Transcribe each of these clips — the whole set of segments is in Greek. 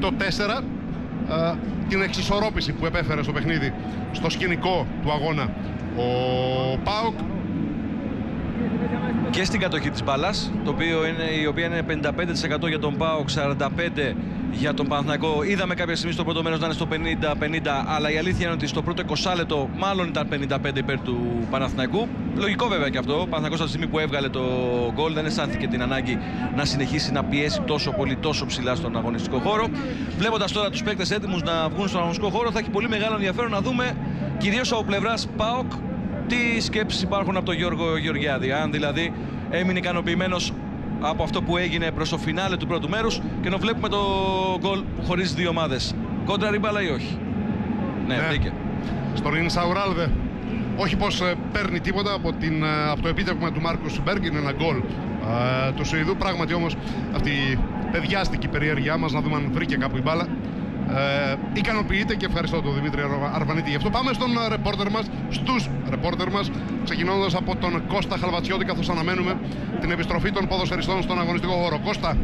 το 8-4, την εξισορρόπηση που επέφερε στο παιχνίδι, στο σκηνικό του αγώνα ο ΠΑΟΚ. Και στην κατοχή της μπάλας, η οποία είναι 55% για τον ΠΑΟΚ, 45% για τον Παναθηναϊκό. Είδαμε κάποια στιγμή στο πρώτο μέρος να είναι στο 50-50, αλλά η αλήθεια είναι ότι στο πρώτο 20 λεπτό μάλλον ήταν 55 υπέρ του Παναθηναϊκού. Λογικό βέβαια και αυτό. Ο Παναθηναϊκός από τη στιγμή που έβγαλε το γκολ δεν αισθάνθηκε την ανάγκη να συνεχίσει να πιέσει τόσο πολύ, τόσο ψηλά στον αγωνιστικό χώρο. Βλέποντας τώρα τους παίκτες έτοιμους να βγουν στον αγωνιστικό χώρο, θα έχει πολύ μεγάλο ενδιαφέρον να δούμε, κυρίως από πλευράς ΠΑΟΚ, τι σκέψεις υπάρχουν από τον Γιώργο Γεωργιάδη. Αν δηλαδή έμεινε ικανοποιημένος από αυτό που έγινε προς το φινάλε του πρώτου μέρους και να βλέπουμε το γκολ που χωρίζει δύο ομάδες. Κόντρα ριμπάλα ή όχι? Ναι, μπήκε. Στον Ινσαουράλδε. Όχι πως παίρνει τίποτα από το επίτευγμα του Μάρκους Μπέργκ, είναι ένα γκολ του Σουηδού. Πράγματι όμως αυτή η παιδιάστικη περιέργειά μας να δούμε αν βρήκε κάπου η μπάλα ικανοποιείται, και ευχαριστώ τον Δημήτρη Αρβανίτη γι' αυτό. Πάμε στον ρεπόρτερ μας, στους ρεπόρτερ μας, ξεκινώντας από τον Κώστα Χαλβατσιώτη, καθώς αναμένουμε την επιστροφή των ποδοσφαιριστών στον αγωνιστικό χώρο. Κώστα.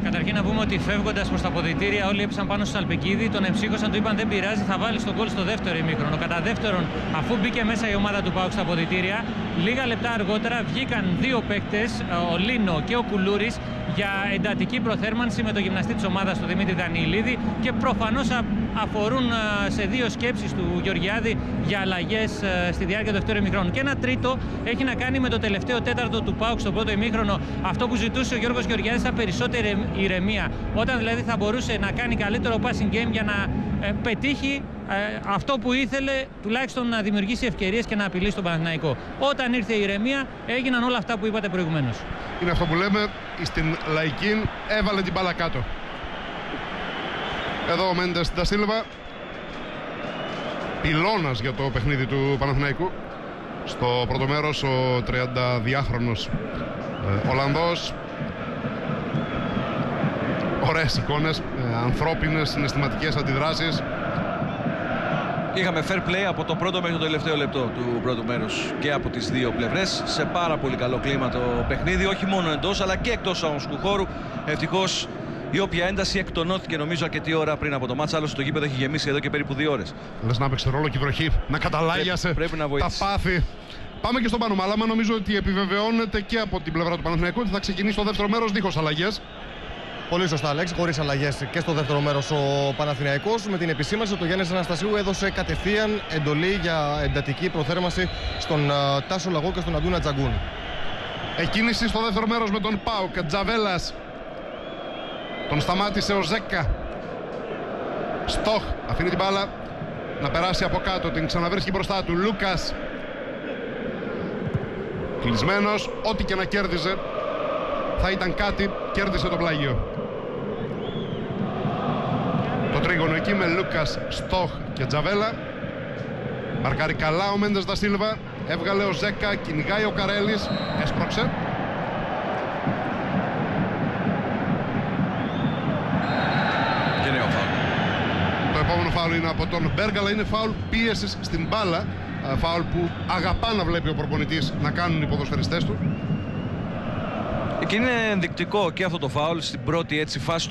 Καταρχήν να πούμε ότι φεύγοντας προς τα αποδυτήρια όλοι έπεσαν πάνω στο Σαλπικίδη, τον εμψύχωσαν, του είπαν δεν πειράζει, θα βάλει τον γκολ στο δεύτερο ημίχρονο. Κατά δεύτερον, αφού μπήκε μέσα η ομάδα του ΠΑΟΚ στα αποδυτήρια, λίγα λεπτά αργότερα βγήκαν δύο παίκτες, ο Λίνο και ο Κουλούρης, για εντατική προθέρμανση με το γυμναστή της ομάδας, τον Δημήτρη Δανιηλίδη, και προφανώς αφορούν σε δύο σκέψεις του Γεωργιάδη για αλλαγές στη διάρκεια του δεύτερου ημίχρονου. Και ένα τρίτο έχει να κάνει με το τελευταίο τέταρτο του ΠΑΟΚ στο πρώτο ημίχρονο. Αυτό που ζητούσε ο Γιώργος Γεωργιάδης ήταν περισσότερη ηρεμία. Όταν δηλαδή θα μπορούσε να κάνει καλύτερο passing game για να πετύχει αυτό που ήθελε, τουλάχιστον να δημιουργήσει ευκαιρίες και να απειλήσει τον Παναθηναϊκό. Όταν ήρθε η ηρεμία, έγιναν όλα αυτά που είπατε προηγουμένως. Είναι αυτό που λέμε, στην Λαϊκίν έβαλε την μπάλα κάτω. Εδώ ο Μέντες Ντα Σίλβα, πυλώνας για το παιχνίδι του Παναθηναϊκού. Στο πρώτο μέρος ο 32χρονος Ολλανδός. Ωραίες εικόνες, ανθρώπινες, συναισθηματικές αντιδράσεις. Είχαμε fair play από το πρώτο μέχρι το τελευταίο λεπτό του πρώτου μέρους και από τις δύο πλευρές. Σε πάρα πολύ καλό κλίμα το παιχνίδι, όχι μόνο εντός αλλά και εκτός αγωνιστικού χώρου. Ευτυχώς η όποια ένταση εκτονώθηκε νομίζω αρκετή ώρα πριν από το μάτς. Άλλωστε το γήπεδο έχει γεμίσει εδώ και περίπου 2 ώρες. Λες να παίξει ρόλο και η βροχή, να καταλάγιασε τα πάθη. Πάμε και στον Πάνο Μάλαμα. Νομίζω ότι επιβεβαιώνεται και από την πλευρά του Παναθηναϊκού ότι θα ξεκινήσει το δεύτερο μέρος δίχως αλλαγές. Πολύ σωστά, Αλέξη. Χωρίς αλλαγές και στο δεύτερο μέρος ο Παναθηναϊκός, με την επισήμανση ότι ο Γιάννης Αναστασίου έδωσε κατευθείαν εντολή για εντατική προθέρμανση στον Τάσο Λαγό και στον Αντούνα Τζαγκούν. Εκκίνηση στο δεύτερο μέρος με τον ΠΑΟΚ. Τζαβέλας. Τον σταμάτησε ο Ζέκα. Στοχ αφήνει την μπάλα να περάσει από κάτω. Την ξαναβρίσκει μπροστά του. Λούκας. Κλεισμένος. Ό,τι και να κέρδιζε θα ήταν κάτι. Κέρδισε το πλάγιο. Το τρίγωνο εκεί με Λούκας, Στοχ και Τζαβέλα. Μαρκάρει καλά ο Μέντες Ντα Σίλβα. Έβγαλε ο Ζέκα. Κυνηγάει ο Καρέλης. Έσπρωξε. Το επόμενο φάουλ είναι από τον Μπέργκ, αλλά είναι φάουλ πίεσης στην μπάλα. Φάουλ που αγαπά να βλέπει ο προπονητής να κάνουν οι ποδοσφαιριστές του. Και είναι ενδεικτικό και αυτό το φάουλ στην πρώτη έτσι φάση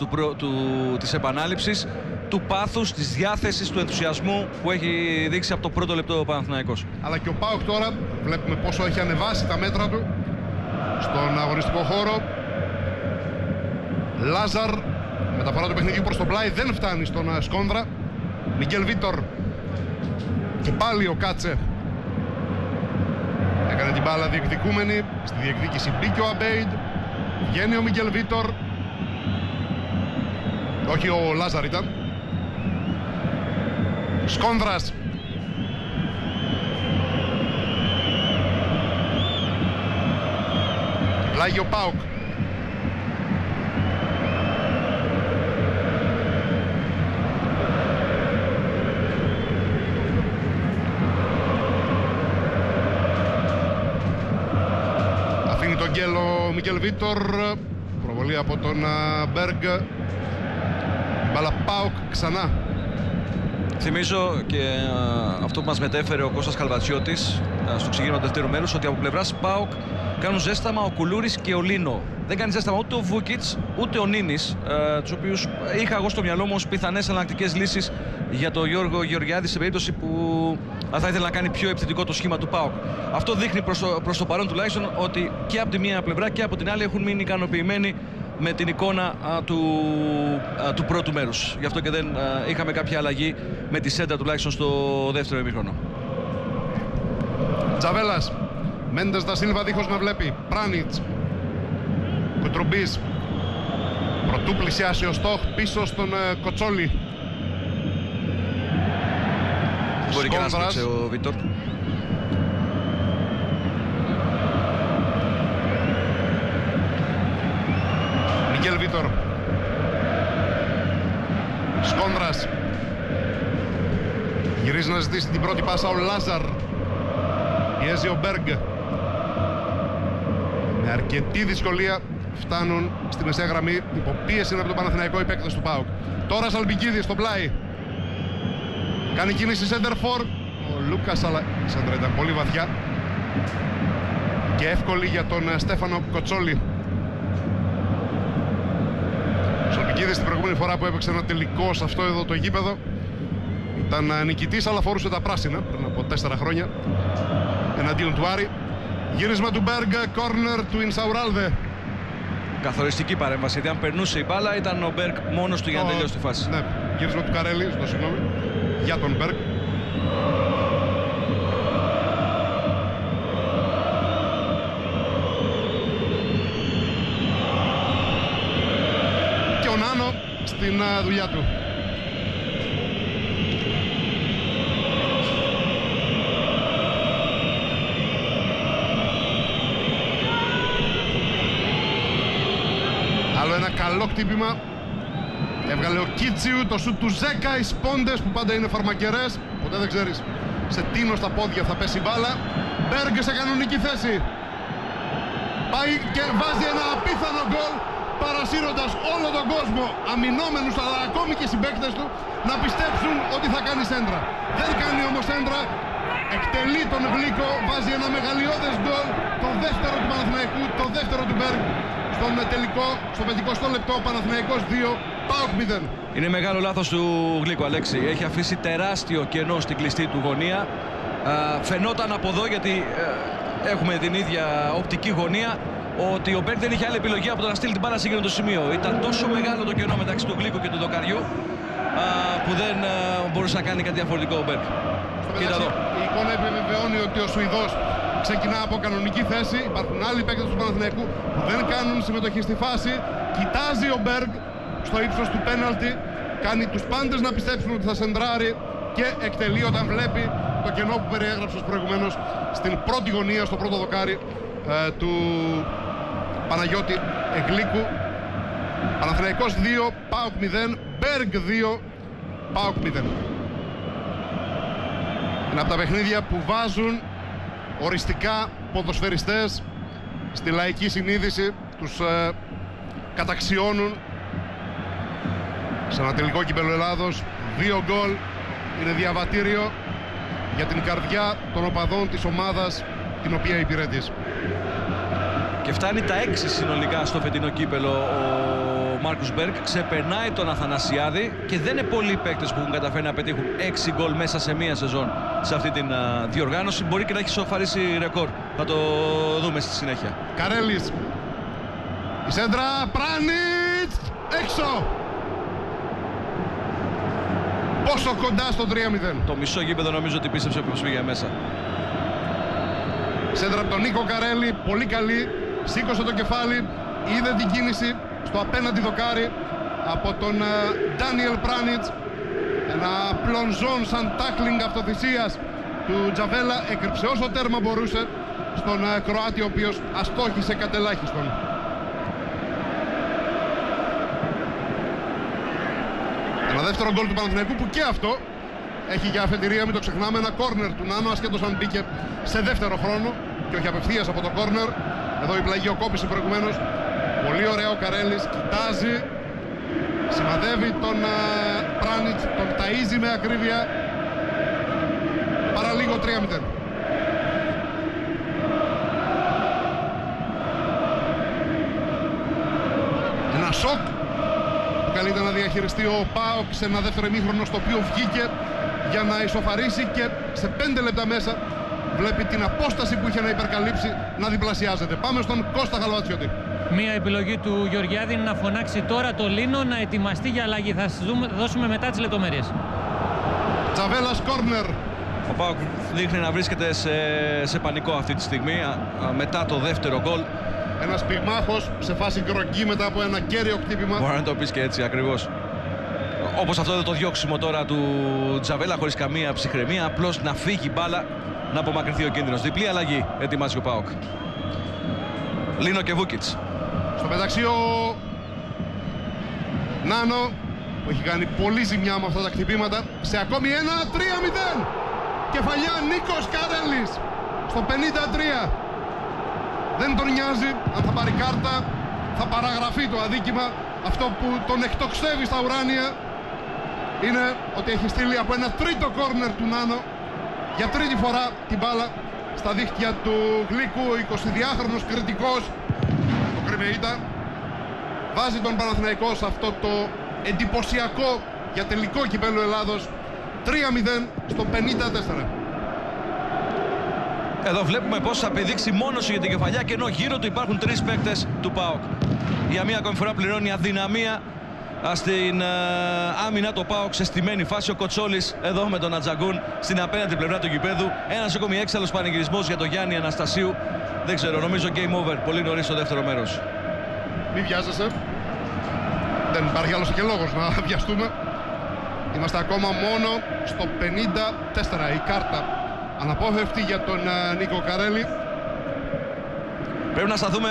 της επανάληψης, του πάθους, της διάθεσης, του ενθουσιασμού που έχει δείξει από το πρώτο λεπτό ο Παναθηναϊκός. Αλλά και ο ΠΑΟΚ τώρα βλέπουμε πόσο έχει ανεβάσει τα μέτρα του στον αγωνιστικό χώρο. Λάζαρ, μεταφορά του παιχνιδιού προς το πλάι, δεν φτάνει στον Σκόνδρα. Μιγγέλ Βίτορ. Και πάλι ο Κάτσε έκανε την μπάλα διεκδικούμενη. Στη διεκδίκηση μπήκε ο Αμπέιντ. Βγαίνει ο Μιγγέλ Βίτορ. Όχι, ο Λάζαρ ήταν. Σκόνδρας. Πλάγει ο ΠΑΟΚ. Αφήνει τον γκέλο Μιγγέλ Βίτορ. Προβολή από τον Μπέργκ. Μπάλα ΠΑΟΚ ξανά. Θυμίζω και αυτό που μας μετέφερε ο Κώστας Χαλβατσιώτης στο ξεκίνημα του δεύτερου μέρους, ότι από πλευράς ΠΑΟΚ κάνουν ζέσταμα ο Κουλούρης και ο Λίνο. Δεν κάνει ζέσταμα ούτε ο Βούκιτς ούτε ο Νίνης, τους οποίους είχα εγώ στο μυαλό μου ως πιθανές εναλλακτικές λύσεις για τον Γιώργο Γεωργιάδη σε περίπτωση που θα ήθελε να κάνει πιο επιθετικό το σχήμα του ΠΑΟΚ. Αυτό δείχνει προς το παρόν τουλάχιστον ότι και από τη μία πλευρά και από την άλλη έχουν μείνει ικανοποιημένοι με την εικόνα του πρώτου μέρους. Γι' αυτό και δεν είχαμε κάποια αλλαγή με τη σέντα τουλάχιστον στο δεύτερο ημίχρονο. Τζαβέλας, Μέντες Δα Σίλβα δίχως να βλέπει. Πράνιτς, Κουτρουμπής, προτού πλησιάσει ο Στόχ πίσω στον Κοτσόλη. Μπορεί και να σπίξε ο Βίτορ. Μιγγέλ Βίτορ. Σκόνδρας. Γυρίζει να ζητήσει την πρώτη πάσα ο Λάζαρ. Πιέζει ο Μπέργκ. Με αρκετή δυσκολία φτάνουν στη μεσαία γραμμή. Υποπίεση είναι από τον Παναθηναϊκό οι παίκτες του ΠΑΟΚ. Τώρα Σαλμπικίδης στο πλάι. Κάνει κίνηση σέντερφορ. Ο Λούκας, αλλά η σέντρα ήταν πολύ βαθιά και εύκολη για τον Στέφανο Κοτσόλη. Ο Σαλμπικίδης την προηγούμενη φορά που έπαιξε ένα τελικό σε αυτό εδώ το γήπεδο ήταν νικητής, αλλά φορούσε τα πράσινα πριν από 4 χρόνια εναντίον του Άρη. Γύρισμα του Μπέργκ, κόρνερ του Ινσαουράλδε. Καθοριστική παρέμβαση, γιατί αν περνούσε η μπάλα ήταν ο Μπέργκ μόνος του για να τελειώσει τη φάση. Ναι, γύρισμα του Καρέλη, ζητώ συγγνώμη, για τον Μπέργκ. Και ο Νάνο στην δουλειά του. Άλλο ένα καλό κτύπημα. Έβγαλε ο Κίτσιου, το σουτ του Ζέκα, οι σπόντες που πάντα είναι φαρμακερές. Ποτέ δεν ξέρεις σε τίνο στα πόδια θα πέσει η μπάλα. Μπέργκ σε κανονική θέση. Πάει και βάζει ένα απίθανο γκολ, παρασύροντας όλο τον κόσμο, αμυνόμενους αλλά ακόμη και συμπαίκτες του, να πιστέψουν ότι θα κάνει σέντρα. Δεν κάνει όμως σέντρα. Εκτελεί τον Γλίκο, βάζει ένα μεγαλειώδες γκολ, το δεύτερο του Παναθηναϊκού, το δεύτερο του Μπέργκ. Στον τελικό, στο 50 λεπτό, Παναθηναϊκός 2, ΠΑΟΚ 0. Είναι μεγάλο λάθος του Γλίκου, Αλέξη. Έχει αφήσει τεράστιο κενό στην κλειστή του γωνία. Φαινόταν από εδώ, γιατί έχουμε την ίδια οπτική γωνία, ότι ο Μπέργκ δεν είχε άλλη επιλογή από το να στείλει την μπάλα σε εκείνο το σημείο. Ήταν τόσο μεγάλο το κενό μεταξύ του Γλίκου και του Δοκαριού, που δεν μπορούσε να κάνει κάτι διαφορετικό ο Μπέργκ. Η εικόνα επιβεβαιώνει ότι ο Σουηδός ξεκινά από κανονική θέση. Υπάρχουν άλλοι παίκτες του Παναθηναϊκού που δεν κάνουν συμμετοχή στη φάση. Κοιτάζει ο Μπέργκ στο ύψος του πέναλτι. Κάνει τους πάντες να πιστέψουν ότι θα σεντράρει και εκτελεί όταν βλέπει το κενό που περιέγραψες προηγουμένως στην πρώτη γωνία, στο πρώτο δοκάρι του Παναγιώτη Εγλίκου. Παναθηναϊκός 2, ΠΑΟΚ 0, Μπέργκ 2, ΠΑΟΚ 0. Είναι από τα παιχνίδια που βάζουν οριστικά ποδοσφαιριστές στη λαϊκή συνείδηση, τους καταξιώνουν. Σε ένα τελικό κύπελλο Ελλάδος, 2 γκολ είναι διαβατήριο για την καρδιά των οπαδών της ομάδας την οποία υπηρετείς. Και φτάνει τα 6 συνολικά στο φετινό κύπελλο ο Μάρκους Μπέργκ. Ξεπερνάει τον Αθανασιάδη και δεν είναι πολλοί παίκτες που έχουν καταφέρει να πετύχουν 6 γκολ μέσα σε μία σεζόν σε αυτή την διοργάνωση. Μπορεί και να έχει σοφαρίσει ρεκόρ. Θα το δούμε στη συνέχεια. Καρέλης. Η σέντρα, Πράνιτς, έξω. Πόσο κοντά στο 3-0. Το μισό γήπεδο νομίζω ότι πίστεψε πως πήγε μέσα. Σέντρα από τον Νίκο Καρέλη, πολύ καλή. Σήκωσε το κεφάλι, είδε την κίνηση στο απέναντι δοκάρι από τον Ντάνιελ Πράνιτς. Ένα πλονζόν σαν τάκλινγκ αυτοθυσίας του Τζαβέλα. Έκρυψε όσο τέρμα μπορούσε στον Κροάτη, ο οποίος αστόχησε κατ' ελάχιστον. Ένα δεύτερο γκολ του Παναθηναϊκού που και αυτό έχει για αφετηρία, μην το ξεχνάμε, ένα κόρνερ του Νάνο, ασχέτως αν μπήκε σε δεύτερο χρόνο και όχι απευθείας από το κόρνερ. Εδώ η πλαγιοκόπηση προηγουμένως. Πολύ ωραία ο Καρέλης, κοιτάζει, σημαδεύει τον Πράνιτς, τον ταΐζει με ακρίβεια. Παραλίγο 3-0. σοκ που καλείται να διαχειριστεί ο ΠΑΟΚ σε ένα δεύτερο ημίχρονο στο οποίο βγήκε για να ισοφαρίσει και σε 5 λεπτά μέσα βλέπει την απόσταση που είχε να υπερκαλύψει να διπλασιάζεται. Πάμε στον Κώστα Χαλβατσιώτη. Μία επιλογή του Γεωργιάδη είναι να φωνάξει τώρα το Λίνο να ετοιμαστεί για αλλαγή. Θα δώσουμε μετά τις λεπτομέρειες. Τσαβέλας κόρνερ. Ο ΠΑΟΚ δείχνει να βρίσκεται σε πανικό αυτή τη στιγμή μετά το δεύτερο γκολ. Ένας πυγμάχος σε φάση γκρογκή μετά από ένα κέριο χτύπημα. Μπορεί να το πεις και έτσι ακριβώς. Όπως αυτό το διώξιμο τώρα του Τζαβέλα χωρίς καμία ψυχραιμία. Απλώς να φύγει μπάλα, να απομακρυνθεί ο κίνδυνος. Διπλή αλλαγή ετοιμάζει ο ΠΑΟΚ. Λίνο και Βούκιτς. Στο μεταξύ ο Νάνο που έχει κάνει πολύ ζημιά με αυτά τα χτυπήματα. Σε ακόμη ένα 3-0. Κεφαλιά Νίκος Καρέλης στο 53. Δεν τον νοιάζει αν θα πάρει κάρτα, θα παραγραφεί το αδίκημα. Αυτό που τον εκτοξεύει στα ουράνια είναι ότι έχει στείλει από ένα τρίτο κόρνερ του Νάνο για τρίτη φορά την μπάλα στα δίχτυα του Γλύκου. 22χρονος κριτικός, το Κρυμεΐτα, βάζει τον Παναθηναϊκό σε αυτό το εντυπωσιακό για τελικό κυπέλλου Ελλάδος 3-0 στο 54. Εδώ βλέπουμε πως θα πηδήξει μόνος για την κεφαλιά και ενώ γύρω του υπάρχουν 3 παίκτες του ΠΑΟΚ. Για μία ακόμη φορά πληρώνει αδυναμία στην άμυνα το ΠΑΟΚ σε στημένη φάση. Ο Κοτσόλης εδώ με τον Ατζαγκούν στην απέναντι πλευρά του γηπέδου. Ένας ακόμη έξαλλος πανηγυρισμός για τον Γιάννη Αναστασίου. Δεν ξέρω, νομίζω game over πολύ νωρίς στο δεύτερο μέρος. Μη βιάζεσαι. Δεν υπάρχει άλλος και λόγος να βιαστούμε. Είμαστε ακόμα μόνο στο 54. Η κάρτα αναπόφευκτη για τον Νίκο Καρέλη. Πρέπει να σταθούμε,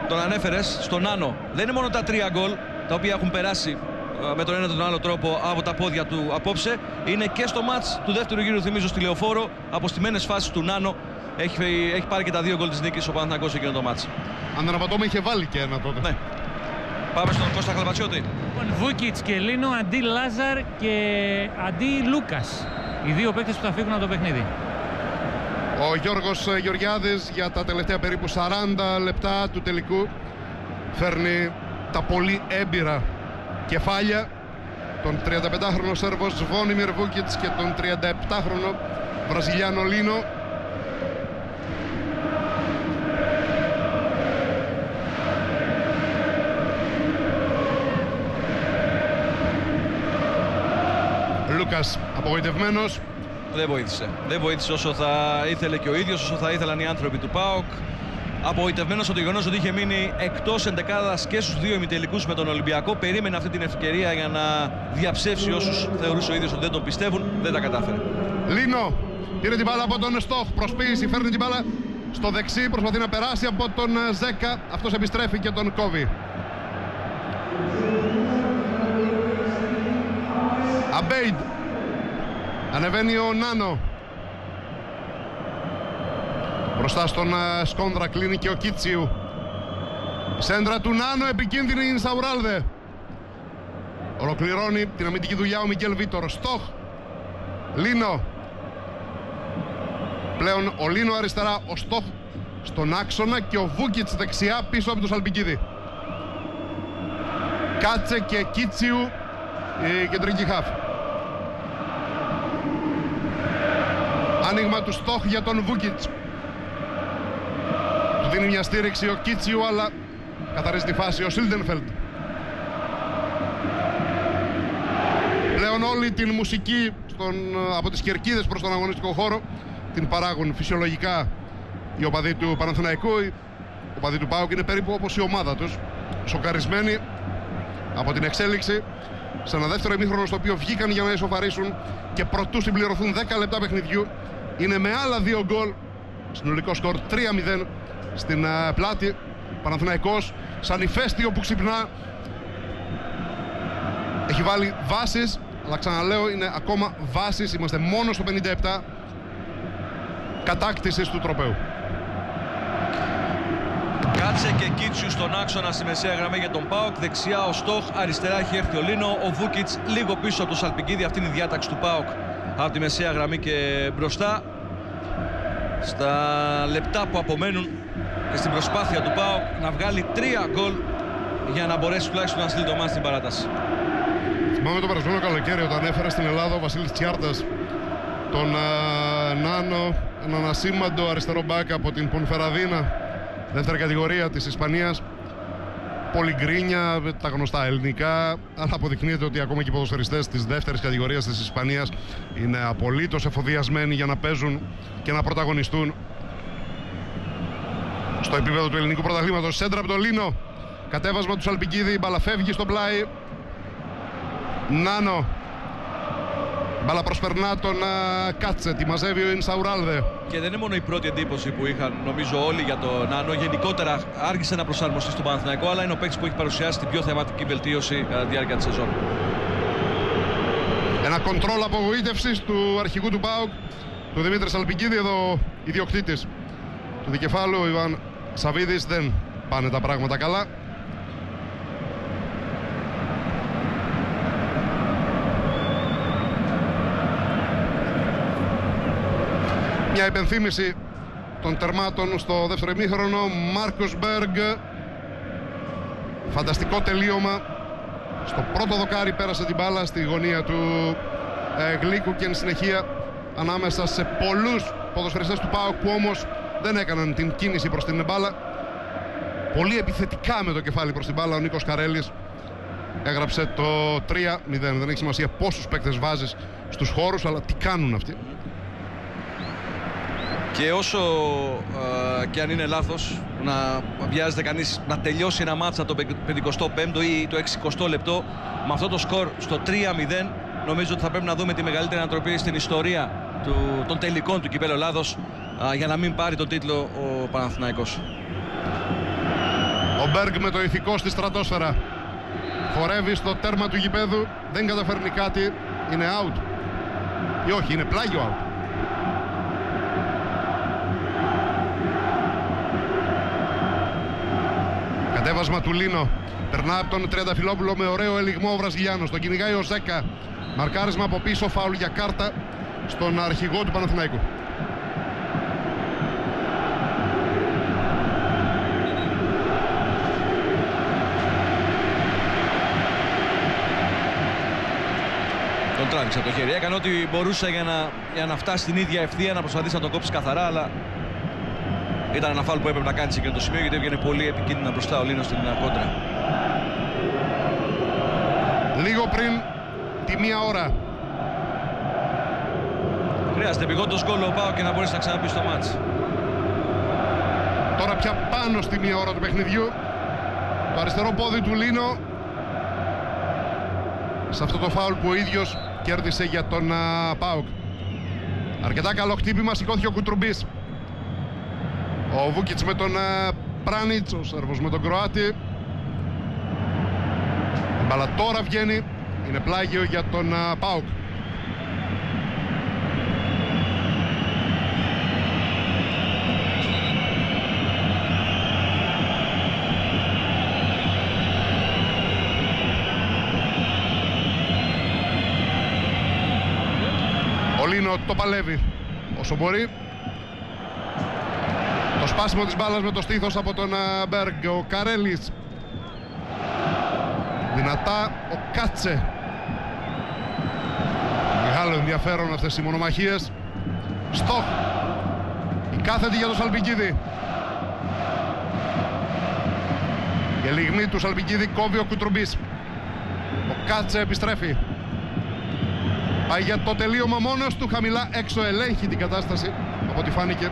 τον ανέφερες, στον Νάνο. Δεν είναι μόνο τα 3 γκολ τα οποία έχουν περάσει με τον ένα τον άλλο τρόπο από τα πόδια του απόψε. Είναι και στο μάτς του δεύτερου γύρου, θυμίζω, στη Λεωφόρο. Από στημένες φάσεις του Νάνο έχει πάρει και τα 2 γκολ της νίκης ο Παναθηναϊκός σε εκείνο το μάτς. Αν δεν απατώμε, είχε βάλει και ένα τότε. Ναι. Πάμε στον Κώστα Χαλβατσιώτη. Βούκιτς και Λίνο αντί Λάζαρ και αντί Λούκας. Οι 2 παίκτες που θα φύγουν από το παιχνίδι. Ο Γιώργος Γεωργιάδης για τα τελευταία περίπου 40 λεπτά του τελικού φέρνει τα πολύ έμπειρα κεφάλια, τον 35χρονο Σέρβο Σβόνιμιρ Βούκιτς και τον 37χρονο Βραζιλιάνο Λίνο. Λούκας απογοητευμένος. Δεν βοήθησε. Δεν βοήθησε όσο θα ήθελε και ο ίδιος, όσο θα ήθελαν οι άνθρωποι του ΠΑΟΚ. Απογοητευμένος από το γεγονός ότι είχε μείνει εκτός εντεκάδας και στους 2 ημιτελικούς με τον Ολυμπιακό. Περίμενε αυτή την ευκαιρία για να διαψεύσει όσους θεωρούσε ο ίδιος ότι δεν τον πιστεύουν. Δεν τα κατάφερε. Λίνο πήρε την μπάλα από τον Στοχ. Προσποίηση, φέρνει την μπάλα στο δεξί. Προσπαθεί να περάσει από τον Ζέκα. Αυτός επιστρέφει και τον κόβει. Αμπέιντ. Ανεβαίνει ο Νάνο. Μπροστά στον Σκόνδρα κλείνει και ο Κίτσιου. Σέντρα του Νάνο, επικίνδυνη είναι Σαουράλδε. Ολοκληρώνει την αμυντική δουλειά ο Μικέλ Βίτορ. Στοχ. Λίνο. Πλέον ο Λίνο αριστερά, ο Στοχ στον άξονα και ο Βούκιτς δεξιά πίσω από τον Σαλπικίδη. Κάτσε και Κίτσιου η κεντρική χάφ. Άνοιγμα του Στοχ για τον Βούκιτς. Του δίνει μια στήριξη ο Κίτσιου, αλλά καθαρίζει τη φάση ο Σίλντενφελντ. Πλέον όλη την μουσική από τις κερκίδες προς τον αγωνιστικό χώρο την παράγουν φυσιολογικά οι οπαδοί του Παναθηναϊκού. Οι οπαδοί του ΠΑΟΚ είναι περίπου όπως η ομάδα τους, σοκαρισμένοι από την εξέλιξη σε ένα δεύτερο ημίχρονο στο οποίο βγήκαν για να ισοφαρίσουν και προτού συμπληρωθούν 10 λεπτά παιχνιδιού είναι με άλλα 2 γκολ. Συνολικό σκορ 3-0 στην πλάτη. Παναθηναϊκός σαν ηφαίστειο που ξυπνά έχει βάλει βάσεις, αλλά ξαναλέω είναι ακόμα βάσεις. Είμαστε μόνο στο 57 κατάκτησης του τροπαίου. Κάτσε και Κίτσιου στον άξονα στη μεσαία γραμμή για τον ΠΑΟΚ. Δεξιά ο Στοχ, αριστερά έχει έρθει ο Λίνο. Ο Βούκιτς λίγο πίσω από το Σαλπικίδη. Αυτή είναι η διάταξη του ΠΑΟΚ από τη μεσαία γραμμή και μπροστά. Στα λεπτά που απομένουν και στην προσπάθεια του ΠΑΟΚ να βγάλει 3 γκολ για να μπορέσει τουλάχιστον να στείλει το μάτς στην παράταση. Θυμάμαι το περασμένο καλοκαίρι όταν έφερε στην Ελλάδα ο Βασίλης Τσιάρτας τον Νάνο, έναν ασήμαντο αριστερό μπακ από την Πονφεραδίνα, δεύτερη κατηγορία της Ισπανίας. Πολύ γκρίνια, τα γνωστά ελληνικά, αλλά αποδεικνύεται ότι ακόμα και οι ποδοσφαιριστές της δεύτερης κατηγορίας της Ισπανίας είναι απολύτως εφοδιασμένοι για να παίζουν και να πρωταγωνιστούν στο επίπεδο του ελληνικού πρωταθλήματος. Σέντρα από το Λίνο, κατέβασμα του Σαλπικίδη, η μπάλα φεύγει στο πλάι. Νάνο, μπάλα προσπερνά τον Κάτσε, τη μαζεύει ο Ινσαουράλδε. Και δεν είναι μόνο η πρώτη εντύπωση που είχαν νομίζω όλοι για τον Νάνο. Γενικότερα άργησε να προσαρμοστεί στο Παναθηναϊκό, αλλά είναι ο παίκτης που έχει παρουσιάσει την πιο θεαματική βελτίωση κατά τη διάρκεια της σεζόν. Ένα κοντρόλ απογοήτευσης του αρχηγού του ΠΑΟΚ, του Δημήτρη Σαλπικίδη. Εδώ ιδιοκτήτης του δικεφάλου, ο Ιβάν Σαβίδης. Δεν πάνε τα πράγματα καλά. Μια υπενθύμηση των τερμάτων στο δεύτερο ημίχρονο. Μάρκος Μπέργκ, φανταστικό τελείωμα. Στο πρώτο δοκάρι πέρασε την μπάλα στη γωνία του Γλίκου και εν συνεχεία ανάμεσα σε πολλούς ποδοσφαιριστές του ΠΑΟΚ που όμως δεν έκαναν την κίνηση προς την μπάλα. Πολύ επιθετικά με το κεφάλι προς την μπάλα ο Νίκος Καρέλης έγραψε το 3-0. Δεν έχει σημασία πόσους παίκτες βάζεις στους χώρους, αλλά τι κάνουν αυτοί. Και όσο και αν είναι λάθος να βιάζεται κανείς να τελειώσει ένα μάτσα το 55ο ή το 60ο λεπτό, με αυτό το σκορ στο 3-0 νομίζω ότι θα πρέπει να δούμε τη μεγαλύτερη ανατροπή στην ιστορία των τελικών του Κυπέλλου Ελλάδος για να μην πάρει τον τίτλο ο Παναθηναϊκός. Ο Μπέργκ με το ηθικό στη στρατόσφαιρα χορεύει στο τέρμα του γηπέδου, δεν καταφέρνει κάτι, είναι out ή όχι, είναι πλάγιο out. Κατέβασμα του Λίνο, περνά από τον Τριανταφυλόπουλο με ωραίο ελιγμό ο Βραζιλιάνος, τον κυνηγάει ο Ζέκα, μαρκάρισμα από πίσω, φάουλ για κάρτα στον αρχηγό του Παναθηναϊκού. Τον τράβηξε από το χέρι, έκανε ό,τι μπορούσε για να φτάσει στην ίδια ευθεία, να προσπαθήσει να τον κόψει καθαρά, αλλά ήταν ένα φάουλ που έπρεπε να κάνει σε εκείνο το σημείο, γιατί έβγαινε πολύ επικίνδυνα μπροστά ο Λίνος στην κόντρα. Λίγο πριν τη μία ώρα. Χρειάζεται επιγόντως γκολ ο ΠΑΟΚ και να μπορέσει να ξαναπεί στο μάτς. Τώρα πια πάνω στη μία ώρα του παιχνιδιού. Το αριστερό πόδι του Λίνο σε αυτό το φάουλ που ο ίδιος κέρδισε για τον ΠΑΟΚ. Αρκετά καλό χτύπημα, σηκώθηκε ο Κουτρουμπής. Ο Βούκιτς με τον Πράνιτς, ο Σέρβος με τον Κροάτη. Η μπάλα τώρα βγαίνει, είναι πλάγιο για τον ΠΑΟΚ. Ο Λίνο το παλεύει όσο μπορεί. Το σπάσιμο της μπάλας με το στήθος από τον Μπέργκ. Ο Καρέλης. Δυνατά ο Κάτσε. Μεγάλο ενδιαφέρον αυτές οι μονομαχίες. Στοχ. Η κάθετη για τον Σαλπικίδη. Και λιγμή του Σαλπικίδη κόβει ο Κουτρουμπής. Ο Κάτσε επιστρέφει. Πάει για το τελείωμα μόνος του, χαμηλά έξω, ελέγχει την κατάσταση από ό,τι φάνηκε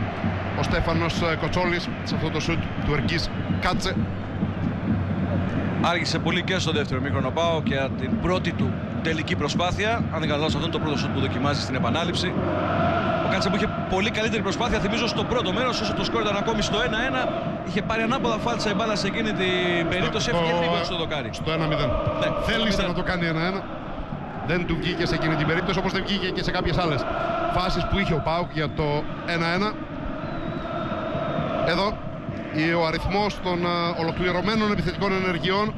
ο Στέφανος Κοτσόλης σε αυτό το σουτ του Ερκής Κάτσε. Άργησε πολύ και στο δεύτερο ημίχρονο ΠΑΟΚ και την πρώτη του τελική προσπάθεια. Αν δεν καταλάβω, αυτό είναι το πρώτο σουτ που δοκιμάζει στην επανάληψη. Ο Κάτσε που είχε πολύ καλύτερη προσπάθεια, θυμίζω στο πρώτο μέρος, όσο το σκόρ ήταν ακόμη στο 1-1, είχε πάρει ανάποδα φάλτσα η μπάλα σε εκείνη την περίπτωση, έφυγε λίγο στο δοκάρι. Στο 1-0. Ναι, θέλησε να το κάνει 1-1. Δεν του βγήκε σε εκείνη την περίπτωση, όπως δεν βγήκε και σε κάποιες άλλες φάσεις που είχε ο ΠΑΟΚ για το 1-1. Εδώ ο αριθμός των ολοκληρωμένων επιθετικών ενεργειών,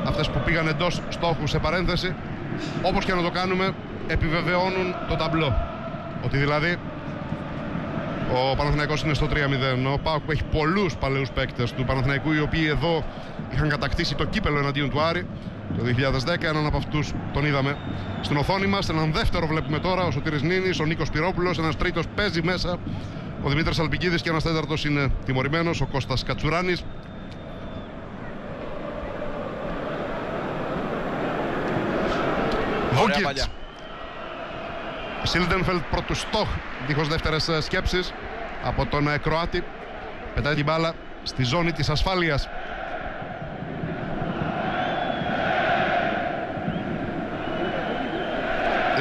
αυτές που πήγαν εντός στόχου σε παρένθεση, όπως και να το κάνουμε, επιβεβαιώνουν το ταμπλό. Ότι δηλαδή Ο Παναθηναϊκός είναι στο 3-0. Ο ΠΑΟΚ που έχει πολλούς παλαιούς παίκτες του Παναθηναϊκού, οι οποίοι εδώ είχαν κατακτήσει το κύπελο εναντίον του Άρη το 2010. Έναν από αυτούς τον είδαμε στην οθόνη μας. Έναν δεύτερο βλέπουμε τώρα, ο Σωτήρης Νίνης, ο Νίκος Πυρόπουλος. Ένας τρίτος παίζει μέσα, ο Δημήτρης Αλπικίδης, και ένας τέταρτος είναι τιμωρημένος, ο Κώστας Κατσουράνης. Βούκιτς. Σίλντενφελντ πρώτου στόχ, δίχως δεύτερες σκέψεις, από τον Κροάτη. Πετάει την μπάλα στη ζώνη της ασφάλειας.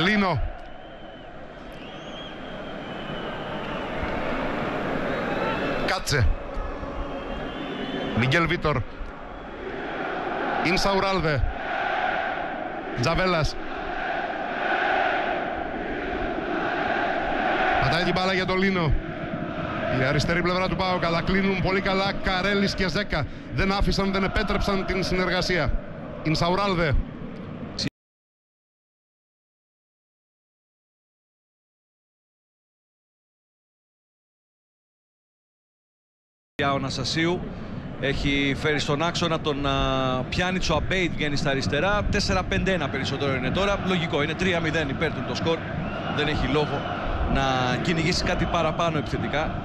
Λίνο. Κάτσε. Μιγγέλ Βίτορ. Ινσαουράλδε. Τζαβέλας. Πατάει την μπάλα για τον Λίνο. Η αριστερή πλευρά του ΠΑΟΚ, αλλά κλείνουν πολύ καλά Καρέλης και Ζέκα. Δεν άφησαν, δεν επέτρεψαν την συνεργασία. Ινσαουράλδε. Ο Αναστασίου έχει φέρει στον άξονα τον Πιάνιτσο. Αμπέιτ βγαίνει στα αριστερά. 4-5-1 περισσότερο είναι τώρα. Λογικό, είναι 3-0 υπέρ του το σκορ. Δεν έχει λόγο να κυνηγήσει κάτι παραπάνω επιθετικά.